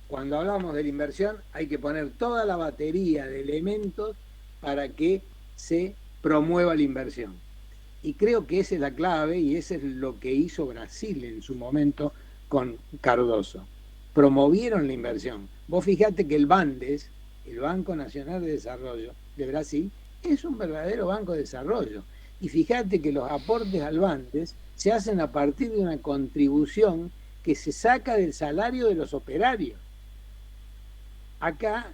Cuando hablamos de la inversión hay que poner toda la batería de elementos para que se promueva la inversión. Y creo que esa es la clave y eso es lo que hizo Brasil en su momento con Cardoso. Promovieron la inversión. Vos fijate que el Bandes, el Banco Nacional de Desarrollo de Brasil es un verdadero banco de desarrollo. Y fíjate que los aportes al Bandes se hacen a partir de una contribución que se saca del salario de los operarios. Acá,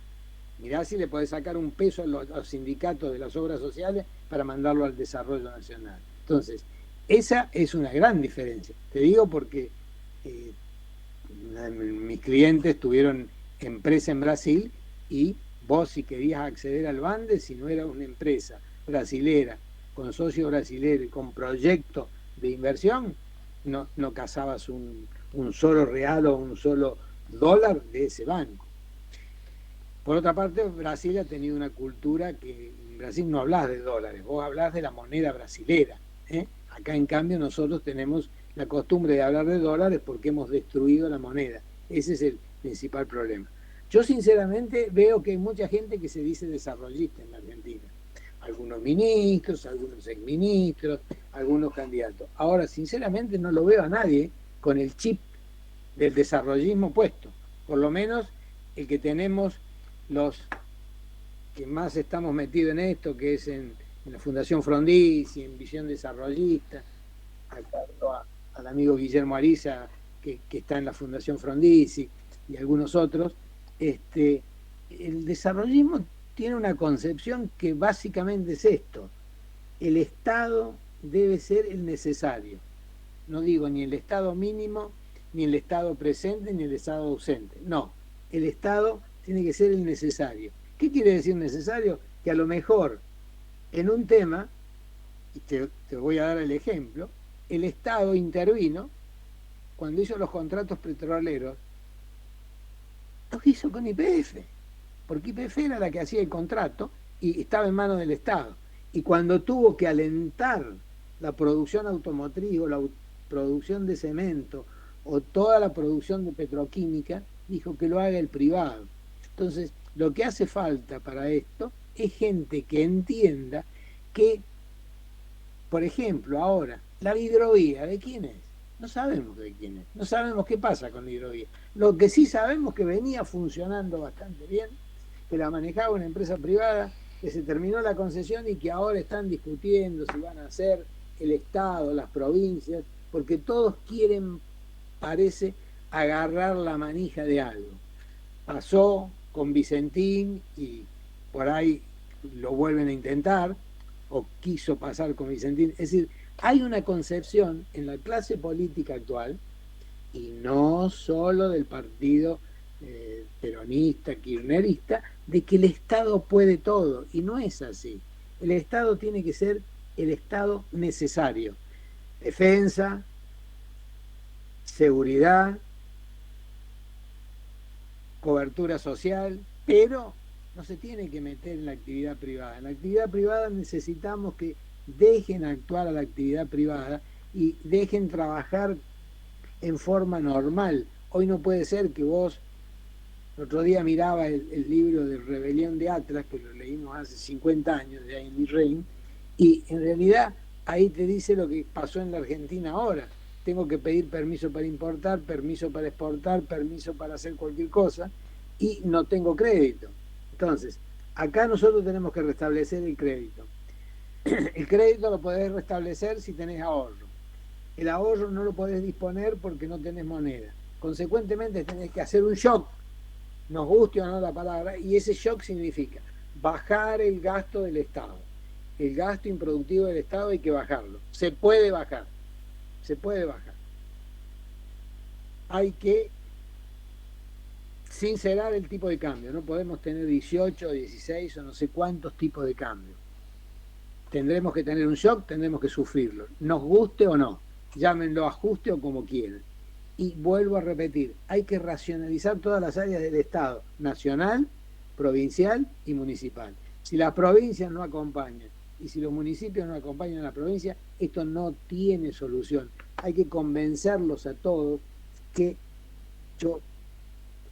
mirá si le podés sacar un peso a los sindicatos de las obras sociales para mandarlo al desarrollo nacional. Entonces, esa es una gran diferencia. Te digo porque mis clientes tuvieron empresa en Brasil y vos, si querías acceder al Bandes, si no era una empresa brasilera, con socio brasilero y con proyecto de inversión, no cazabas un solo real o un solo dólar de ese banco. Por otra parte, Brasil ha tenido una cultura que en Brasil no hablas de dólares, vos hablás de la moneda brasilera. Acá, en cambio, nosotros tenemos la costumbre de hablar de dólares porque hemos destruido la moneda. Ese es el principal problema. Yo, sinceramente, veo que hay mucha gente que se dice desarrollista en la Argentina. Algunos ministros, algunos exministros, algunos candidatos. Ahora, sinceramente, no lo veo a nadie con el chip del desarrollismo puesto. Por lo menos el que tenemos los que más estamos metidos en esto, que es en la Fundación Frondizi, en Visión Desarrollista, al amigo Guillermo Ariza, que está en la Fundación Frondizi, y algunos otros. El desarrollismo tiene una concepción que básicamente es esto: el Estado debe ser el necesario. No digo ni el Estado mínimo, ni el Estado presente, ni el Estado ausente. No, el Estado tiene que ser el necesario. ¿Qué quiere decir necesario? Que a lo mejor en un tema, y te voy a dar el ejemplo, el Estado intervino cuando hizo los contratos petroleros, los hizo con YPF, porque YPF era la que hacía el contrato y estaba en manos del Estado. Y cuando tuvo que alentar la producción automotriz o la producción de cemento o toda la producción de petroquímica, dijo que lo haga el privado. Entonces, lo que hace falta para esto es gente que entienda que, por ejemplo, ahora, la hidrovía, ¿de quién es? No sabemos de quién es, no sabemos qué pasa con la hidrovía. Lo que sí sabemos es que venía funcionando bastante bien, que la manejaba una empresa privada, que se terminó la concesión y que ahora están discutiendo si van a ser el Estado, las provincias, porque todos quieren, parece, agarrar la manija de algo. Pasó con Vicentín y por ahí lo vuelven a intentar, o quiso pasar con Vicentín. Es decir, hay una concepción en la clase política actual, y no solo del partido peronista, kirchnerista, de que el Estado puede todo, y no es así. El Estado tiene que ser el Estado necesario: defensa, seguridad, cobertura social, pero no se tiene que meter en la actividad privada. En la actividad privada necesitamos que dejen actuar a la actividad privada y dejen trabajar en forma normal. Hoy no puede ser que vos, el otro día miraba el libro de Rebelión de Atlas, que lo leímos hace 50 años, de Ayn Rand, y en realidad ahí te dice lo que pasó en la Argentina ahora. Tengo que pedir permiso para importar, permiso para exportar, permiso para hacer cualquier cosa, y no tengo crédito. Entonces, acá nosotros tenemos que restablecer el crédito. El crédito lo podés restablecer si tenés ahorro. El ahorro no lo podés disponer porque no tenés moneda. Consecuentemente tenés que hacer un shock, nos guste o no la palabra, y ese shock significa bajar el gasto del Estado. El gasto improductivo del Estado hay que bajarlo. Se puede bajar. Se puede bajar. Hay que sincerar el tipo de cambio. No podemos tener 18, 16 o no sé cuántos tipos de cambio. Tendremos que tener un shock, tendremos que sufrirlo. Nos guste o no. Llámenlo ajuste o como quieran. Y vuelvo a repetir, hay que racionalizar todas las áreas del Estado: nacional, provincial y municipal. Si las provincias no acompañan y si los municipios no acompañan a la provincia, esto no tiene solución. Hay que convencerlos a todos, que yo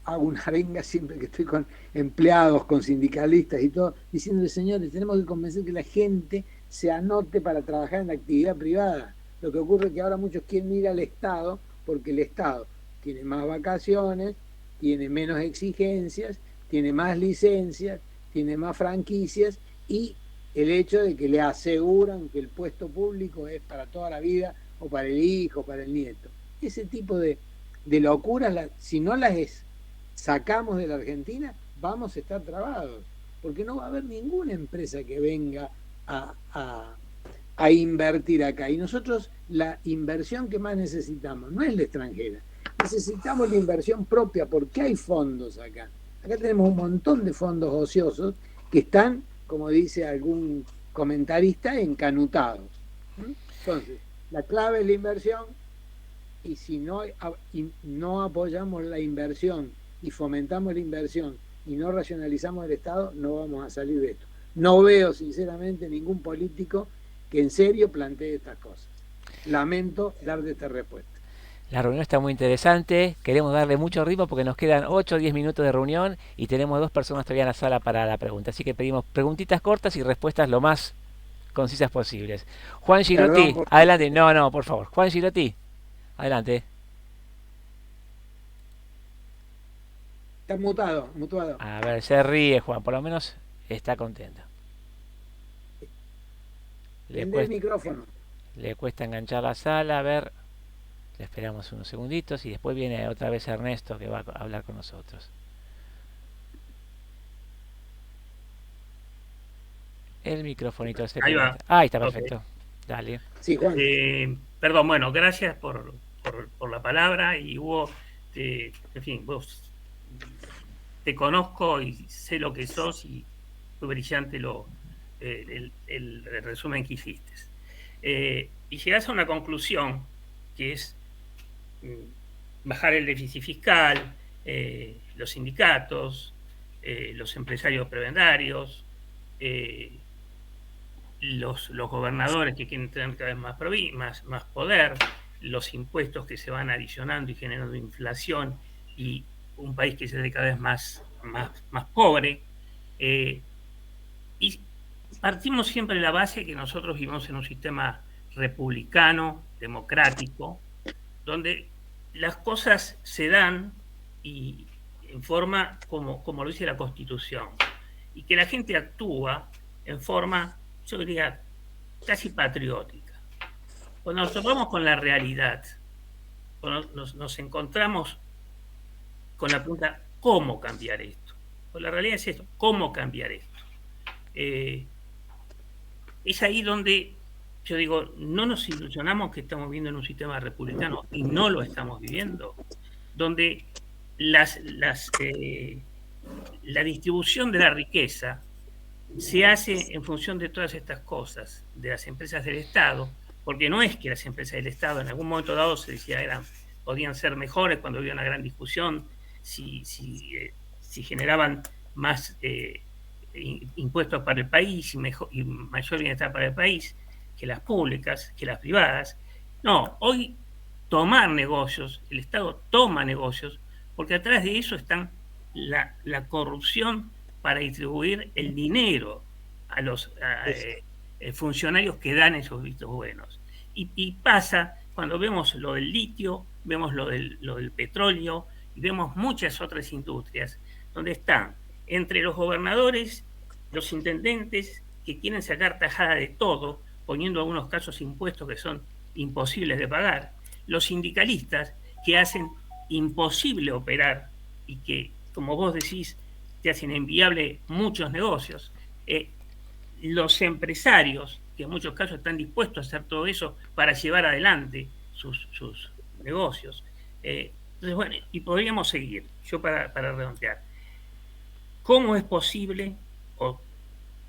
hago una arenga siempre que estoy con empleados, con sindicalistas y todo, diciéndoles: señores, tenemos que convencer que la gente se anote para trabajar en la actividad privada. Lo que ocurre es que ahora muchos quieren ir al Estado porque el Estado tiene más vacaciones, tiene menos exigencias tiene más licencias, tiene más franquicias y el hecho de que le aseguran que el puesto público es para toda la vida o para el hijo, para el nieto. Ese tipo de locuras, si no las sacamos de la Argentina, vamos a estar trabados, porque no va a haber ninguna empresa que venga a invertir acá. Y nosotros la inversión que más necesitamos no es la extranjera, necesitamos la inversión propia, porque hay fondos acá. Acá tenemos un montón de fondos ociosos que están, como dice algún comentarista, encanutados. Entonces, la clave es la inversión, y si no apoyamos la inversión y fomentamos la inversión y no racionalizamos el Estado, no vamos a salir de esto. No veo sinceramente ningún político que en serio plantee estas cosas. Lamento darte esta respuesta. La reunión está muy interesante, queremos darle mucho ritmo porque nos quedan 8 o 10 minutos de reunión y tenemos 2 personas todavía en la sala para la pregunta, así que pedimos preguntitas cortas y respuestas lo más concisas posibles. Juan Girotti, adelante. No, por favor. Juan Girotti, adelante. Está muteado. A ver, se ríe Juan, por lo menos está contento. El micrófono. Le cuesta enganchar la sala, a ver, le esperamos unos segunditos y después viene otra vez Ernesto que va a hablar con nosotros. El microfonito se Ahí va. Ahí está, perfecto. Okay. Dale. Sí, Juan. Perdón, bueno, gracias por la palabra y Hugo, en fin, vos te conozco y sé lo que sos y fue brillante el resumen que hiciste. Y llegás a una conclusión que es bajar el déficit fiscal, los sindicatos, los empresarios prebendarios, los gobernadores que quieren tener cada vez más poder, los impuestos que se van adicionando y generando inflación y un país que se hace cada vez más pobre. Y partimos siempre de la base que nosotros vivimos en un sistema republicano, democrático, donde las cosas se dan y en forma como lo dice la Constitución, y que la gente actúa en forma, yo diría, casi patriótica. Cuando nos topamos con la realidad, cuando nos encontramos con la pregunta, ¿cómo cambiar esto? Pues la realidad es esto, ¿cómo cambiar esto? Es ahí donde yo digo, no nos ilusionamos que estamos viviendo en un sistema republicano y no lo estamos viviendo, donde la distribución de la riqueza se hace en función de todas estas cosas, de las empresas del Estado, porque no es que las empresas del Estado en algún momento dado se decía podían ser mejores cuando había una gran discusión, si generaban más impuestos para el país y mayor bienestar para el país que las públicas, que las privadas. No, hoy tomar negocios, el Estado toma negocios, porque atrás de eso están la corrupción para distribuir el dinero a los funcionarios que dan esos vistos buenos. Y pasa cuando vemos lo del litio, vemos lo del petróleo y vemos muchas otras industrias donde están entre los gobernadores, los intendentes que quieren sacar tajada de todo, poniendo en algunos casos impuestos que son imposibles de pagar, los sindicalistas que hacen imposible operar y que, como vos decís, te hacen inviable muchos negocios, los empresarios que en muchos casos están dispuestos a hacer todo eso para llevar adelante sus negocios. Entonces, bueno, y podríamos seguir, yo para redondear. ¿Cómo es posible o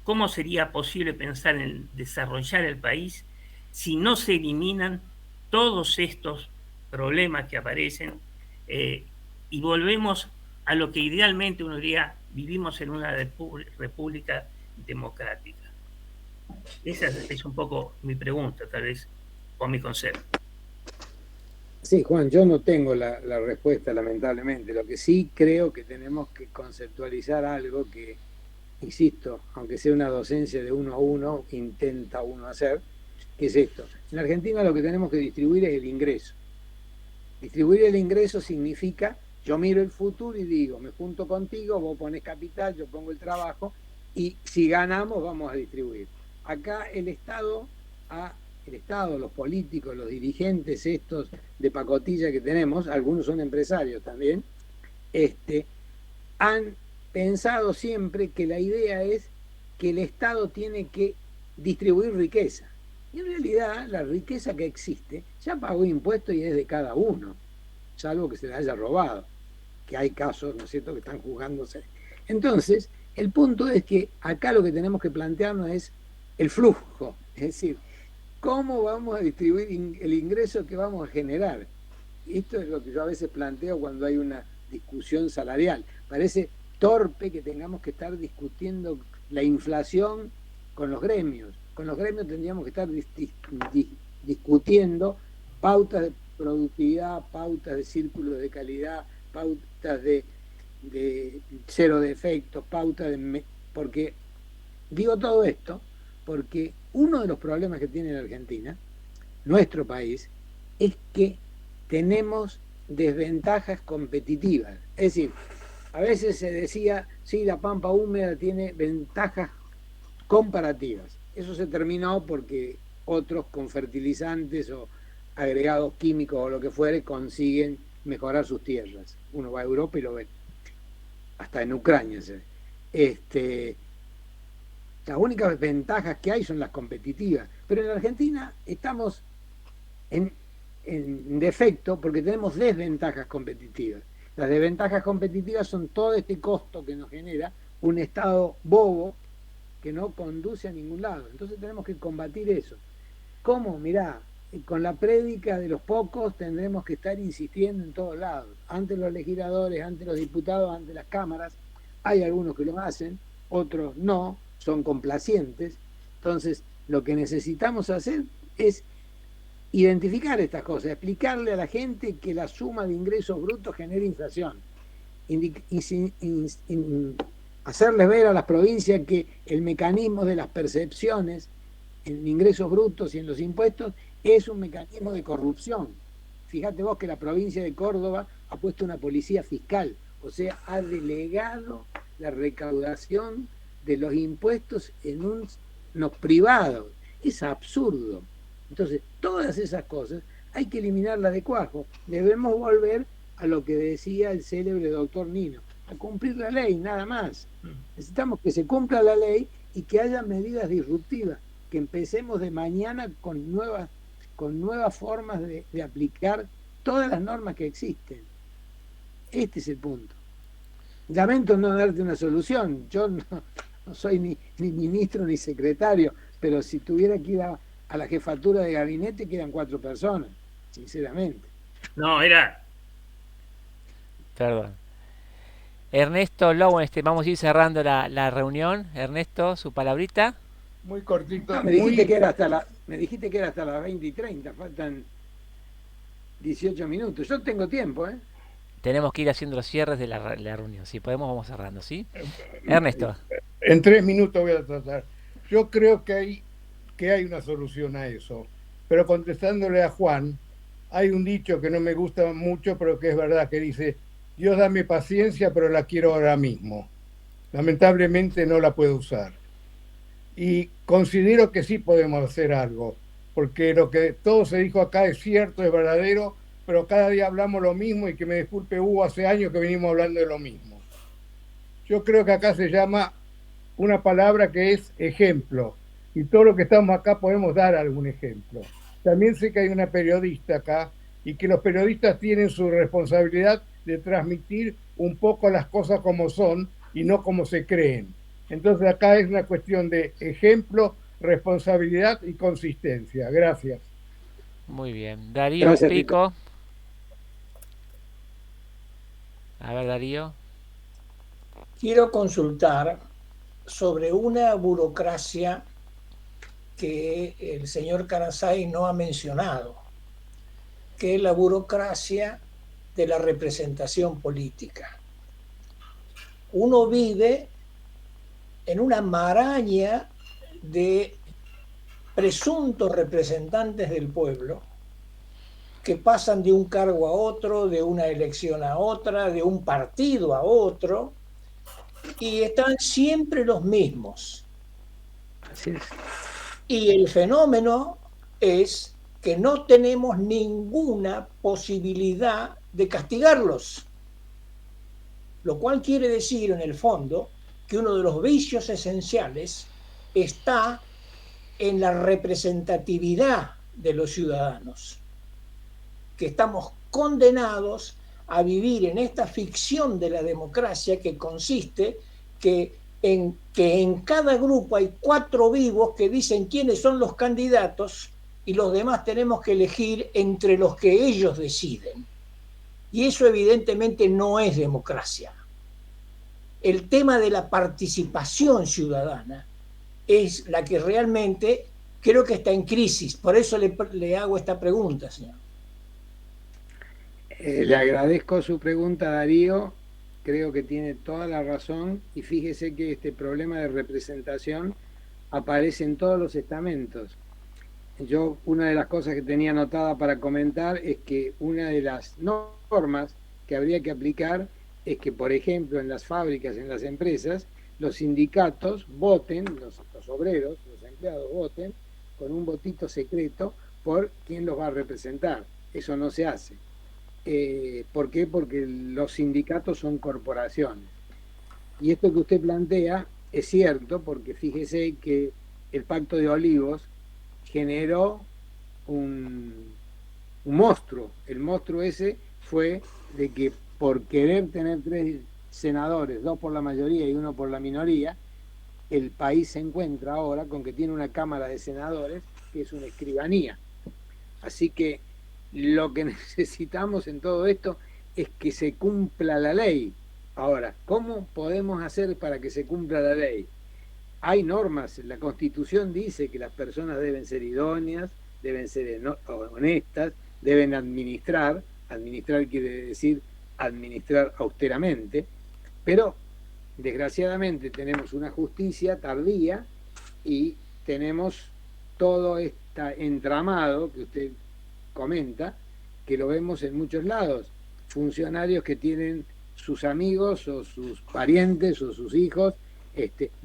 cómo sería posible pensar en desarrollar el país si no se eliminan todos estos problemas que aparecen y volvemos a lo que idealmente uno diría vivimos en una república democrática? Esa es un poco mi pregunta, tal vez, o mi concepto. Sí, Juan, yo no tengo la respuesta, lamentablemente. Lo que sí creo que tenemos que conceptualizar algo que, insisto, aunque sea una docencia de 1 a 1, intenta uno hacer, que es esto. En Argentina lo que tenemos que distribuir es el ingreso. Distribuir el ingreso significa Yo miro el futuro y digo, me junto contigo, vos pones capital, yo pongo el trabajo, y si ganamos vamos a distribuir. Acá el Estado, los políticos, los dirigentes estos de pacotilla que tenemos, algunos son empresarios también, han pensado siempre que la idea es que el Estado tiene que distribuir riqueza. Y en realidad la riqueza que existe ya pagó impuestos y es de cada uno, salvo que se la haya robado, que hay casos, ¿no es cierto?, que están juzgándose. Entonces, el punto es que acá lo que tenemos que plantearnos es el flujo, es decir, cómo vamos a distribuir el ingreso que vamos a generar. Esto es lo que yo a veces planteo cuando hay una discusión salarial. Parece torpe que tengamos que estar discutiendo la inflación con los gremios. Con los gremios tendríamos que estar discutiendo pautas de productividad, pautas de círculo de calidad, pautas de cero defectos, pautas de... Porque digo todo esto porque uno de los problemas que tiene la Argentina, nuestro país, es que tenemos desventajas competitivas. Es decir, a veces se decía, sí, la pampa húmeda tiene ventajas comparativas. Eso se terminó porque otros con fertilizantes o agregados químicos o lo que fuere consiguen mejorar sus tierras. Uno va a Europa y lo ve. Hasta en Ucrania se ve. Las únicas ventajas que hay son las competitivas. Pero en la Argentina estamos en defecto porque tenemos desventajas competitivas. Las desventajas competitivas son todo este costo que nos genera un Estado bobo que no conduce a ningún lado. Entonces tenemos que combatir eso. ¿Cómo? Mirá, con la prédica de los pocos tendremos que estar insistiendo en todos lados. Ante los legisladores, ante los diputados, ante las cámaras. Hay algunos que lo hacen, otros no, son complacientes. Entonces, lo que necesitamos hacer es identificar estas cosas, explicarle a la gente que la suma de ingresos brutos genera inflación. Hacerles ver a las provincias que el mecanismo de las percepciones en ingresos brutos y en los impuestos es un mecanismo de corrupción. Fíjate vos que la provincia de Córdoba ha puesto una policía fiscal, o sea, ha delegado la recaudación de los impuestos en unos privados. Es absurdo. Entonces, todas esas cosas hay que eliminarlas de cuajo. Debemos volver a lo que decía el célebre doctor Nino, a cumplir la ley, nada más. Necesitamos que se cumpla la ley y que haya medidas disruptivas, que empecemos de mañana con nuevas formas de aplicar todas las normas que existen. Este es el punto. Lamento no darte una solución. Yo no soy ni ministro ni secretario, pero si tuviera que ir a la jefatura de gabinete quedan 4 personas, sinceramente. No, era... Perdón. Ernesto Lowen, vamos a ir cerrando la reunión. Ernesto, su palabrita. Muy cortito. No, me dijiste que era hasta las 20:30, faltan 18 minutos. Yo tengo tiempo, ¿eh? Tenemos que ir haciendo los cierres de la reunión. Si podemos, vamos cerrando, ¿sí? Ernesto. En 3 minutos voy a tratar. Yo creo que hay una solución a eso. Pero contestándole a Juan, hay un dicho que no me gusta mucho, pero que es verdad, que dice: Dios dame paciencia, pero la quiero ahora mismo. Lamentablemente no la puedo usar. Y considero que sí podemos hacer algo, porque lo que todo se dijo acá es cierto, es verdadero, pero cada día hablamos lo mismo, y que me disculpe Hugo, hace años que venimos hablando de lo mismo. Yo creo que acá se llama una palabra que es ejemplo, y todo lo que estamos acá podemos dar algún ejemplo. También sé que hay una periodista acá, y que los periodistas tienen su responsabilidad de transmitir un poco las cosas como son y no como se creen. Entonces acá es una cuestión de ejemplo, responsabilidad y consistencia. Gracias. Muy bien. Darío Pico. A ver, Darío. Quiero consultar sobre una burocracia que el señor Carasay no ha mencionado, que es la burocracia de la representación política. Uno vive en una maraña de presuntos representantes del pueblo que pasan de un cargo a otro, de una elección a otra, de un partido a otro, y están siempre los mismos. Así es. Y el fenómeno es que no tenemos ninguna posibilidad de castigarlos. Lo cual quiere decir, en el fondo, que uno de los vicios esenciales está en la representatividad de los ciudadanos, que estamos condenados a vivir en esta ficción de la democracia que consiste que en cada grupo hay 4 vivos que dicen quiénes son los candidatos y los demás tenemos que elegir entre los que ellos deciden. Y eso evidentemente no es democracia. El tema de la participación ciudadana es la que realmente creo que está en crisis. Por eso le hago esta pregunta, señor. Le agradezco su pregunta, Darío. Creo que tiene toda la razón. Y fíjese que este problema de representación aparece en todos los estamentos. Una de las cosas que tenía anotada para comentar es que una de las normas que habría que aplicar es que, por ejemplo, en las fábricas, en las empresas, los sindicatos voten, los obreros, los empleados voten con un votito secreto por quién los va a representar. Eso no se hace. ¿Por qué? Porque los sindicatos son corporaciones. Y esto que usted plantea es cierto, porque fíjese que el Pacto de Olivos generó un monstruo. El monstruo ese fue de que por querer tener 3 senadores, 2 por la mayoría y 1 por la minoría, el país se encuentra ahora con que tiene una Cámara de Senadores que es una escribanía. Así que lo que necesitamos en todo esto es que se cumpla la ley. Ahora, ¿cómo podemos hacer para que se cumpla la ley? Hay normas, la Constitución dice que las personas deben ser idóneas, deben ser honestas, deben administrar quiere decir administrar austeramente, pero desgraciadamente tenemos una justicia tardía y tenemos todo este entramado que usted comenta, que lo vemos en muchos lados, funcionarios que tienen sus amigos o sus parientes o sus hijos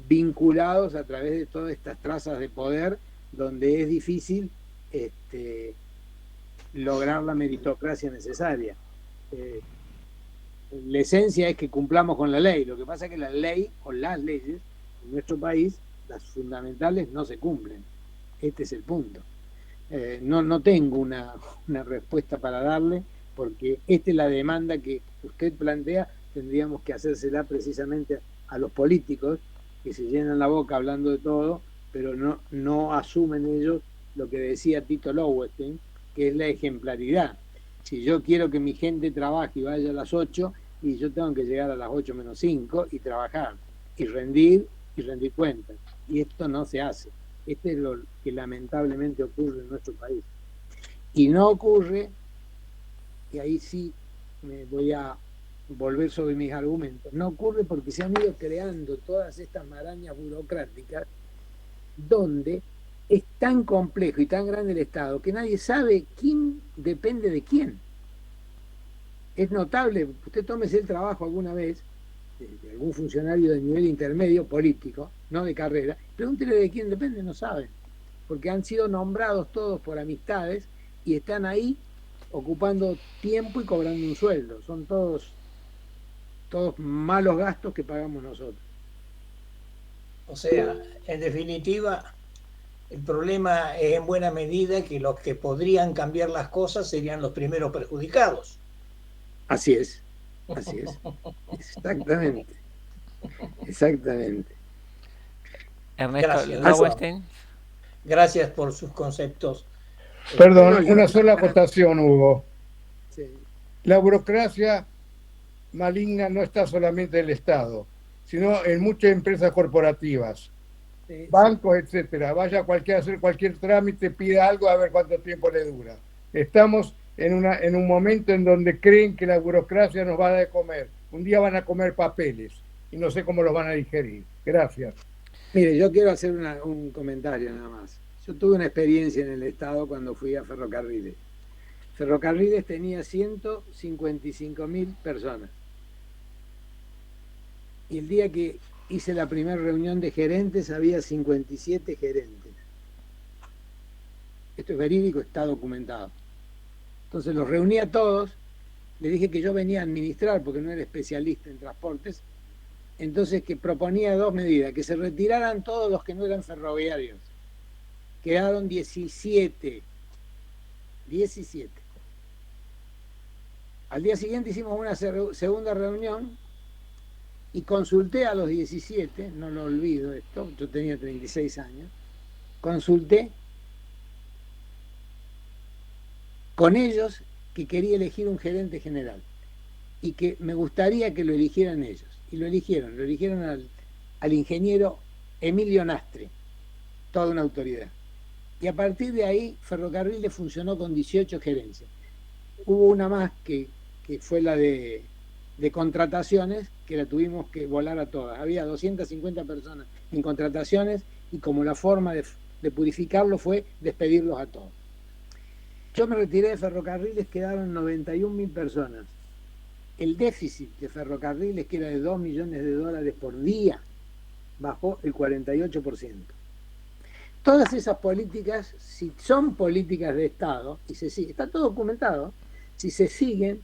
vinculados a través de todas estas trazas de poder donde es difícil lograr la meritocracia necesaria. La esencia es que cumplamos con la ley. Lo que pasa es que la ley o las leyes en nuestro país, las fundamentales, no se cumplen. Este es el punto. No tengo una respuesta para darle, porque esta es la demanda que usted plantea. Tendríamos que hacérsela precisamente a los políticos que se llenan la boca hablando de todo, pero no asumen ellos lo que decía Tito Lowenstein, que es la ejemplaridad. Si yo quiero que mi gente trabaje y vaya a las 8, y yo tengo que llegar a las 8 menos 5 y trabajar, y rendir cuentas. Y esto no se hace. Esto es lo que lamentablemente ocurre en nuestro país. Y no ocurre, y ahí sí me voy a volver sobre mis argumentos, no ocurre porque se han ido creando todas estas marañas burocráticas donde es tan complejo y tan grande el Estado que nadie sabe quién depende de quién. Es notable, usted tómese el trabajo alguna vez de algún funcionario de nivel intermedio político, no de carrera, pregúntele de quién depende, no saben, porque han sido nombrados todos por amistades y están ahí ocupando tiempo y cobrando un sueldo. Son todos malos gastos que pagamos nosotros. O sea, en definitiva, el problema es en buena medida que los que podrían cambiar las cosas serían los primeros perjudicados. Así es. Exactamente. Ernesto Lowenstein. Gracias por sus conceptos. Perdón, una sola acotación, Hugo. Sí. La burocracia maligna no está solamente en el Estado, sino en muchas empresas corporativas, bancos, etcétera. Vaya cualquiera a hacer cualquier trámite, pida algo, a ver cuánto tiempo le dura. Estamos en un momento en donde creen que la burocracia nos va a dar de comer. Un día van a comer papeles y no sé cómo los van a digerir. Gracias. Mire, yo quiero hacer un comentario nada más. Yo tuve una experiencia en el Estado cuando fui a Ferrocarriles. Ferrocarriles tenía 155.000 personas. Y el día que hice la primera reunión de gerentes había 57 gerentes. Esto es verídico, está documentado. Entonces los reuní a todos, les dije que yo venía a administrar porque no era especialista en transportes, entonces que proponía dos medidas, que se retiraran todos los que no eran ferroviarios. Quedaron 17. Al día siguiente hicimos una segunda reunión y consulté a los 17, no lo olvido esto, yo tenía 36 años, consulté con ellos que quería elegir un gerente general y que me gustaría que lo eligieran ellos. Y lo eligieron al ingeniero Emilio Nastre, toda una autoridad. Y a partir de ahí Ferrocarriles funcionó con 18 gerencias. Hubo una más que fue la de contrataciones, que la tuvimos que volar a todas. Había 250 personas en contrataciones y como la forma de purificarlo fue despedirlos a todos. Yo me retiré de Ferrocarriles, quedaron 91.000 personas. El déficit de Ferrocarriles, que era de $2 millones por día, bajó el 48%. Todas esas políticas, si son políticas de Estado, y está todo documentado, si se siguen,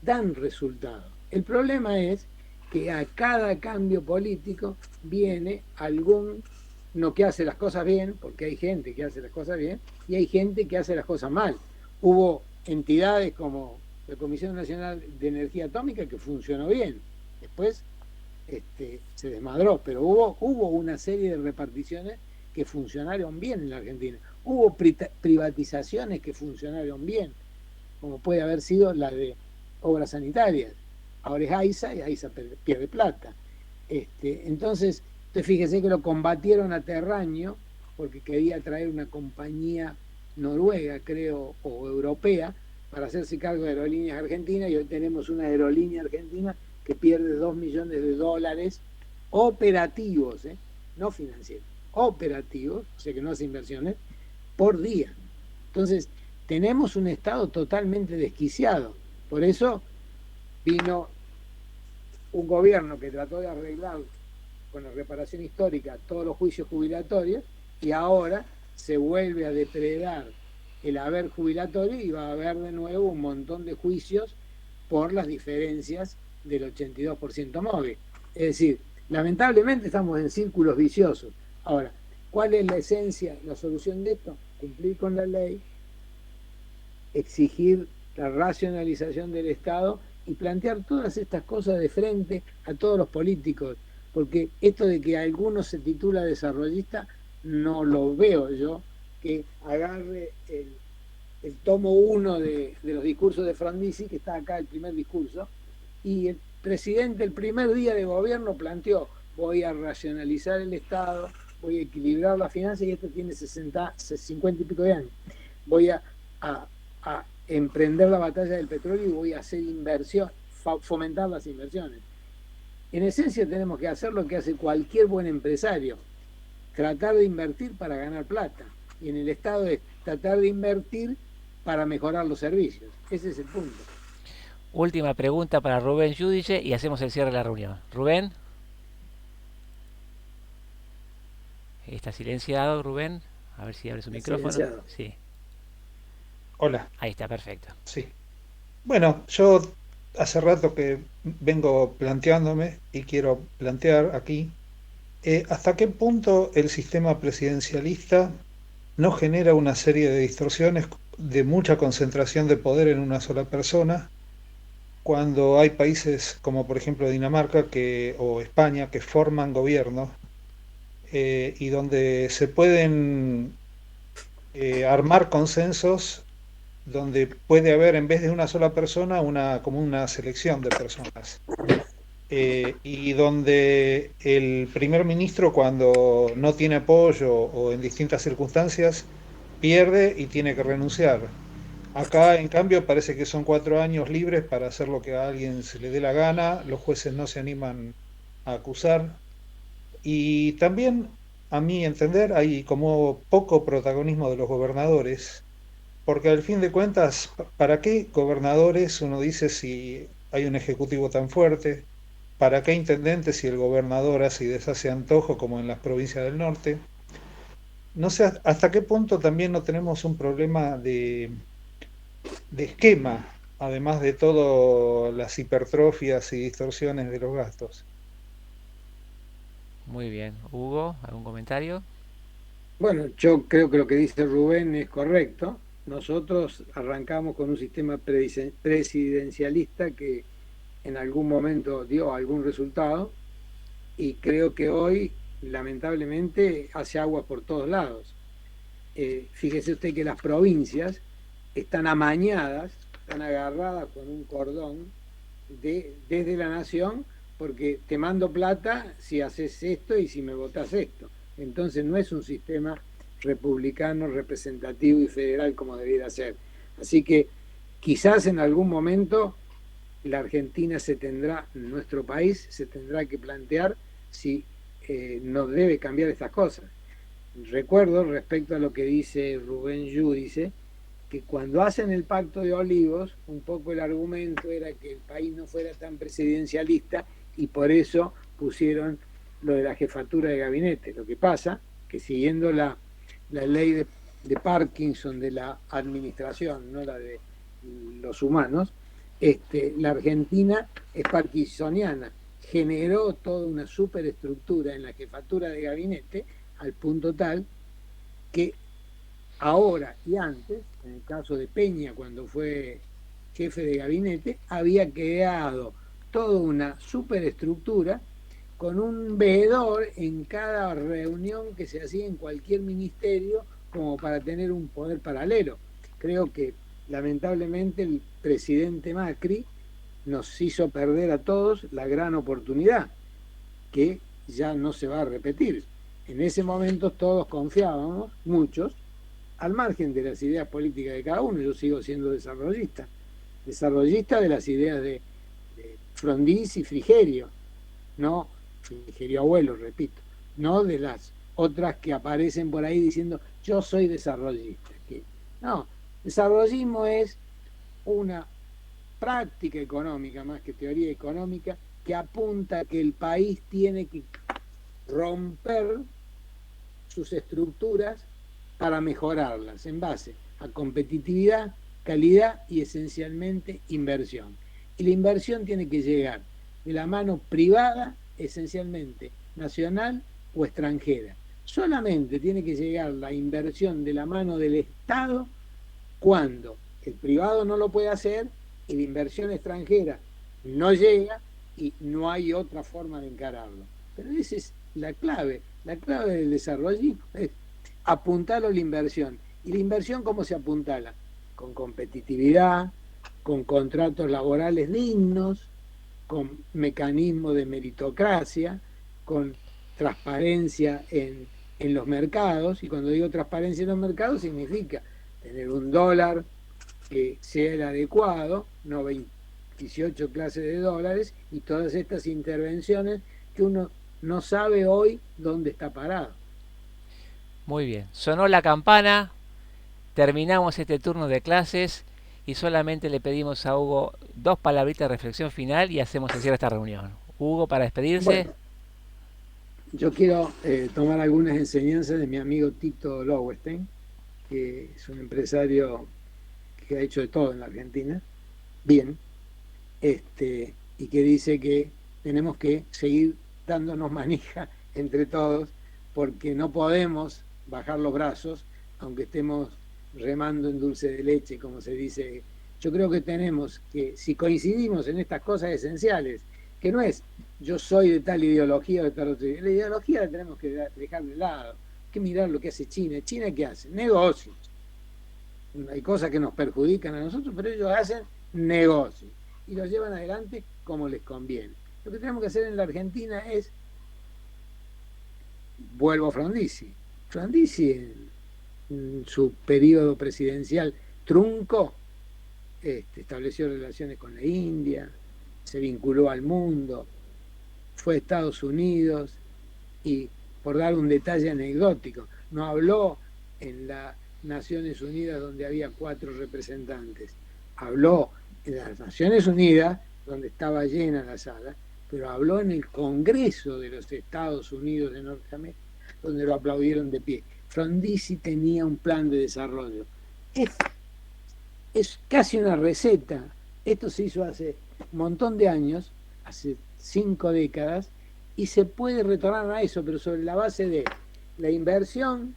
dan resultado. El problema es que a cada cambio político viene alguno que hace las cosas bien, porque hay gente que hace las cosas bien, y hay gente que hace las cosas mal. Hubo entidades como la Comisión Nacional de Energía Atómica que funcionó bien, después se desmadró, pero hubo una serie de reparticiones que funcionaron bien en la Argentina. Hubo privatizaciones que funcionaron bien, como puede haber sido la de obras sanitarias. Ahora es AISA y AISA pierde plata. Entonces, fíjese que lo combatieron a Terraño porque quería traer una compañía noruega, creo, o europea, para hacerse cargo de aerolíneas argentinas, y hoy tenemos una aerolínea argentina que pierde $2 millones operativos, no financieros, operativos, o sea que no hace inversiones, por día. Entonces, tenemos un Estado totalmente desquiciado. Por eso vino un gobierno que trató de arreglar con la reparación histórica todos los juicios jubilatorios, y ahora se vuelve a depredar el haber jubilatorio y va a haber de nuevo un montón de juicios por las diferencias del 82% móvil. Es decir, lamentablemente estamos en círculos viciosos. Ahora, ¿cuál es la esencia, la solución de esto? Cumplir con la ley, exigir la racionalización del Estado y plantear todas estas cosas de frente a todos los políticos, porque esto de que alguno se titula desarrollista no lo veo yo, que agarre el tomo 1 de los discursos de Frondizi, que está acá el primer discurso, y el presidente el primer día de gobierno planteó: voy a racionalizar el Estado, voy a equilibrar las finanzas, y esto tiene 50 y pico de años. Voy a emprender la batalla del petróleo y voy a hacer inversión, fomentar las inversiones. En esencia tenemos que hacer lo que hace cualquier buen empresario, tratar de invertir para ganar plata, y en el Estado es tratar de invertir para mejorar los servicios. Ese es el punto. Última pregunta para Rubén Giudice y hacemos el cierre de la reunión. Rubén. Está silenciado, Rubén. A ver si abre su micrófono. Silenciado. Sí. Hola. Ahí está, perfecto. Sí. Bueno, yo hace rato que vengo planteándome y quiero plantear aquí hasta qué punto el sistema presidencialista no genera una serie de distorsiones de mucha concentración de poder en una sola persona, cuando hay países como por ejemplo Dinamarca o España que forman gobiernos y donde se pueden armar consensos, donde puede haber en vez de una sola persona como una selección de personas. Y donde el primer ministro, cuando no tiene apoyo o en distintas circunstancias, pierde y tiene que renunciar. Acá, en cambio, parece que son 4 años libres para hacer lo que a alguien se le dé la gana, los jueces no se animan a acusar. Y también, a mi entender, hay como poco protagonismo de los gobernadores, porque al fin de cuentas, ¿para qué gobernadores uno dice si hay un ejecutivo tan fuerte? ¿Para qué intendentes si el gobernador hace y deshace antojo como en las provincias del norte? No sé hasta qué punto también no tenemos un problema de esquema, además de todas las hipertrofias y distorsiones de los gastos. Muy bien. Hugo, ¿algún comentario? Bueno, yo creo que lo que dice Rubén es correcto. Nosotros arrancamos con un sistema presidencialista que en algún momento dio algún resultado y creo que hoy, lamentablemente, hace aguas por todos lados. Fíjese usted que las provincias están amañadas, están agarradas con un cordón desde la nación, porque te mando plata si haces esto y si me votas esto. Entonces no es un sistema republicano, representativo y federal como debiera ser. Así que quizás en algún momento la Argentina nuestro país se tendrá que plantear si no debe cambiar estas cosas. Recuerdo, respecto a lo que dice Rubén Yudice, que cuando hacen el Pacto de Olivos, un poco el argumento era que el país no fuera tan presidencialista y por eso pusieron lo de la jefatura de gabinete. Lo que pasa que siguiendo la ley de Parkinson de la administración, no la de los humanos, la Argentina es parkinsoniana, generó toda una superestructura en la jefatura de gabinete al punto tal que ahora y antes, en el caso de Peña cuando fue jefe de gabinete, había creado toda una superestructura con un veedor en cada reunión que se hacía en cualquier ministerio como para tener un poder paralelo. Creo que lamentablemente el presidente Macri nos hizo perder a todos la gran oportunidad que ya no se va a repetir. En ese momento todos confiábamos, muchos, al margen de las ideas políticas de cada uno. Yo sigo siendo desarrollista de las ideas de Frondizi y Frigerio, no Frigerio abuelo, repito, no de las otras que aparecen por ahí diciendo yo soy desarrollista. No, desarrollismo es una práctica económica más que teoría económica que apunta a que el país tiene que romper sus estructuras para mejorarlas en base a competitividad, calidad y esencialmente inversión. Y la inversión tiene que llegar de la mano privada, esencialmente nacional o extranjera. Solamente tiene que llegar la inversión de la mano del Estado cuando el privado no lo puede hacer y la inversión extranjera no llega y no hay otra forma de encararlo. Pero esa es la clave del desarrollismo, es apuntalar la inversión. ¿Y la inversión cómo se apuntala? Con competitividad, con contratos laborales dignos, con mecanismos de meritocracia, con transparencia en los mercados. Y cuando digo transparencia en los mercados significa tener un dólar que sea el adecuado, no 28 clases de dólares, y todas estas intervenciones que uno no sabe hoy dónde está parado. Muy bien, sonó la campana, terminamos este turno de clases y solamente le pedimos a Hugo 2 palabritas de reflexión final y hacemos el cierre de esta reunión. Hugo, para despedirse. Bueno, yo quiero tomar algunas enseñanzas de mi amigo Tito Lowenstein, que es un empresario que ha hecho de todo en la Argentina, bien, y que dice que tenemos que seguir dándonos manija entre todos, porque no podemos bajar los brazos, aunque estemos remando en dulce de leche, como se dice. Yo creo que tenemos que, si coincidimos en estas cosas esenciales, que no es yo soy de tal ideología o de tal otra, la ideología la tenemos que dejar de lado, hay que mirar lo que hace China. ¿China qué hace? Negocios. Hay cosas que nos perjudican a nosotros, pero ellos hacen negocios y los llevan adelante como les conviene. Lo que tenemos que hacer en la Argentina es, vuelvo a Frondizi en su periodo presidencial trunco, estableció relaciones con la India, se vinculó al mundo, fue a Estados Unidos y, por dar un detalle anecdótico, no habló en la Naciones Unidas donde había 4 representantes. Habló en las Naciones Unidas, donde estaba llena la sala, pero habló en el Congreso de los Estados Unidos de Norteamérica, donde lo aplaudieron de pie. Frondizi tenía un plan de desarrollo. Es casi una receta. Esto se hizo hace un montón de años, hace 5 décadas, y se puede retornar a eso, pero sobre la base de la inversión,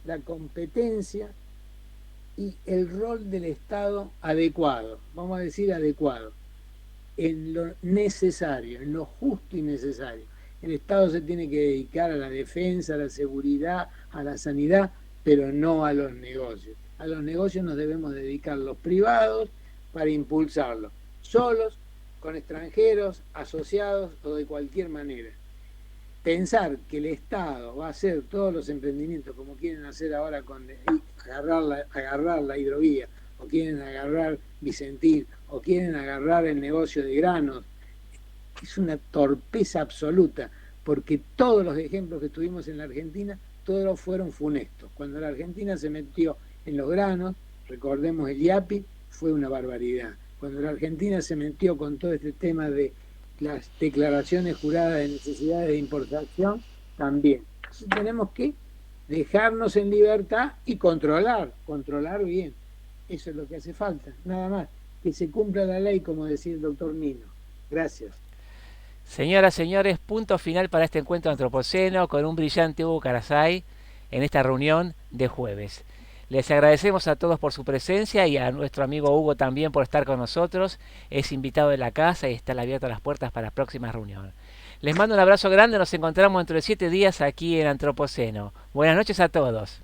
la competencia y el rol del Estado adecuado, vamos a decir adecuado, en lo necesario, en lo justo y necesario. El Estado se tiene que dedicar a la defensa, a la seguridad, a la sanidad, pero no a los negocios. A los negocios nos debemos dedicar los privados para impulsarlos, solos, con extranjeros, asociados o de cualquier manera. Pensar que el Estado va a hacer todos los emprendimientos como quieren hacer ahora con agarrar la hidrovía, o quieren agarrar Vicentín, o quieren agarrar el negocio de granos, es una torpeza absoluta, porque todos los ejemplos que tuvimos en la Argentina, todos fueron funestos. Cuando la Argentina se metió en los granos, recordemos el IAPI, fue una barbaridad. Cuando la Argentina se metió con todo este tema de las declaraciones juradas de necesidades de importación, también. Entonces tenemos que dejarnos en libertad y controlar bien. Eso es lo que hace falta, nada más. Que se cumpla la ley, como decía el doctor Nino. Gracias. Señoras, señores, punto final para este encuentro antropoceno con un brillante Hugo Carasay en esta reunión de jueves. Les agradecemos a todos por su presencia y a nuestro amigo Hugo también por estar con nosotros. Es invitado de la casa y están abiertas las puertas para la próxima reunión. Les mando un abrazo grande, nos encontramos dentro de 7 días aquí en Antropoceno. Buenas noches a todos.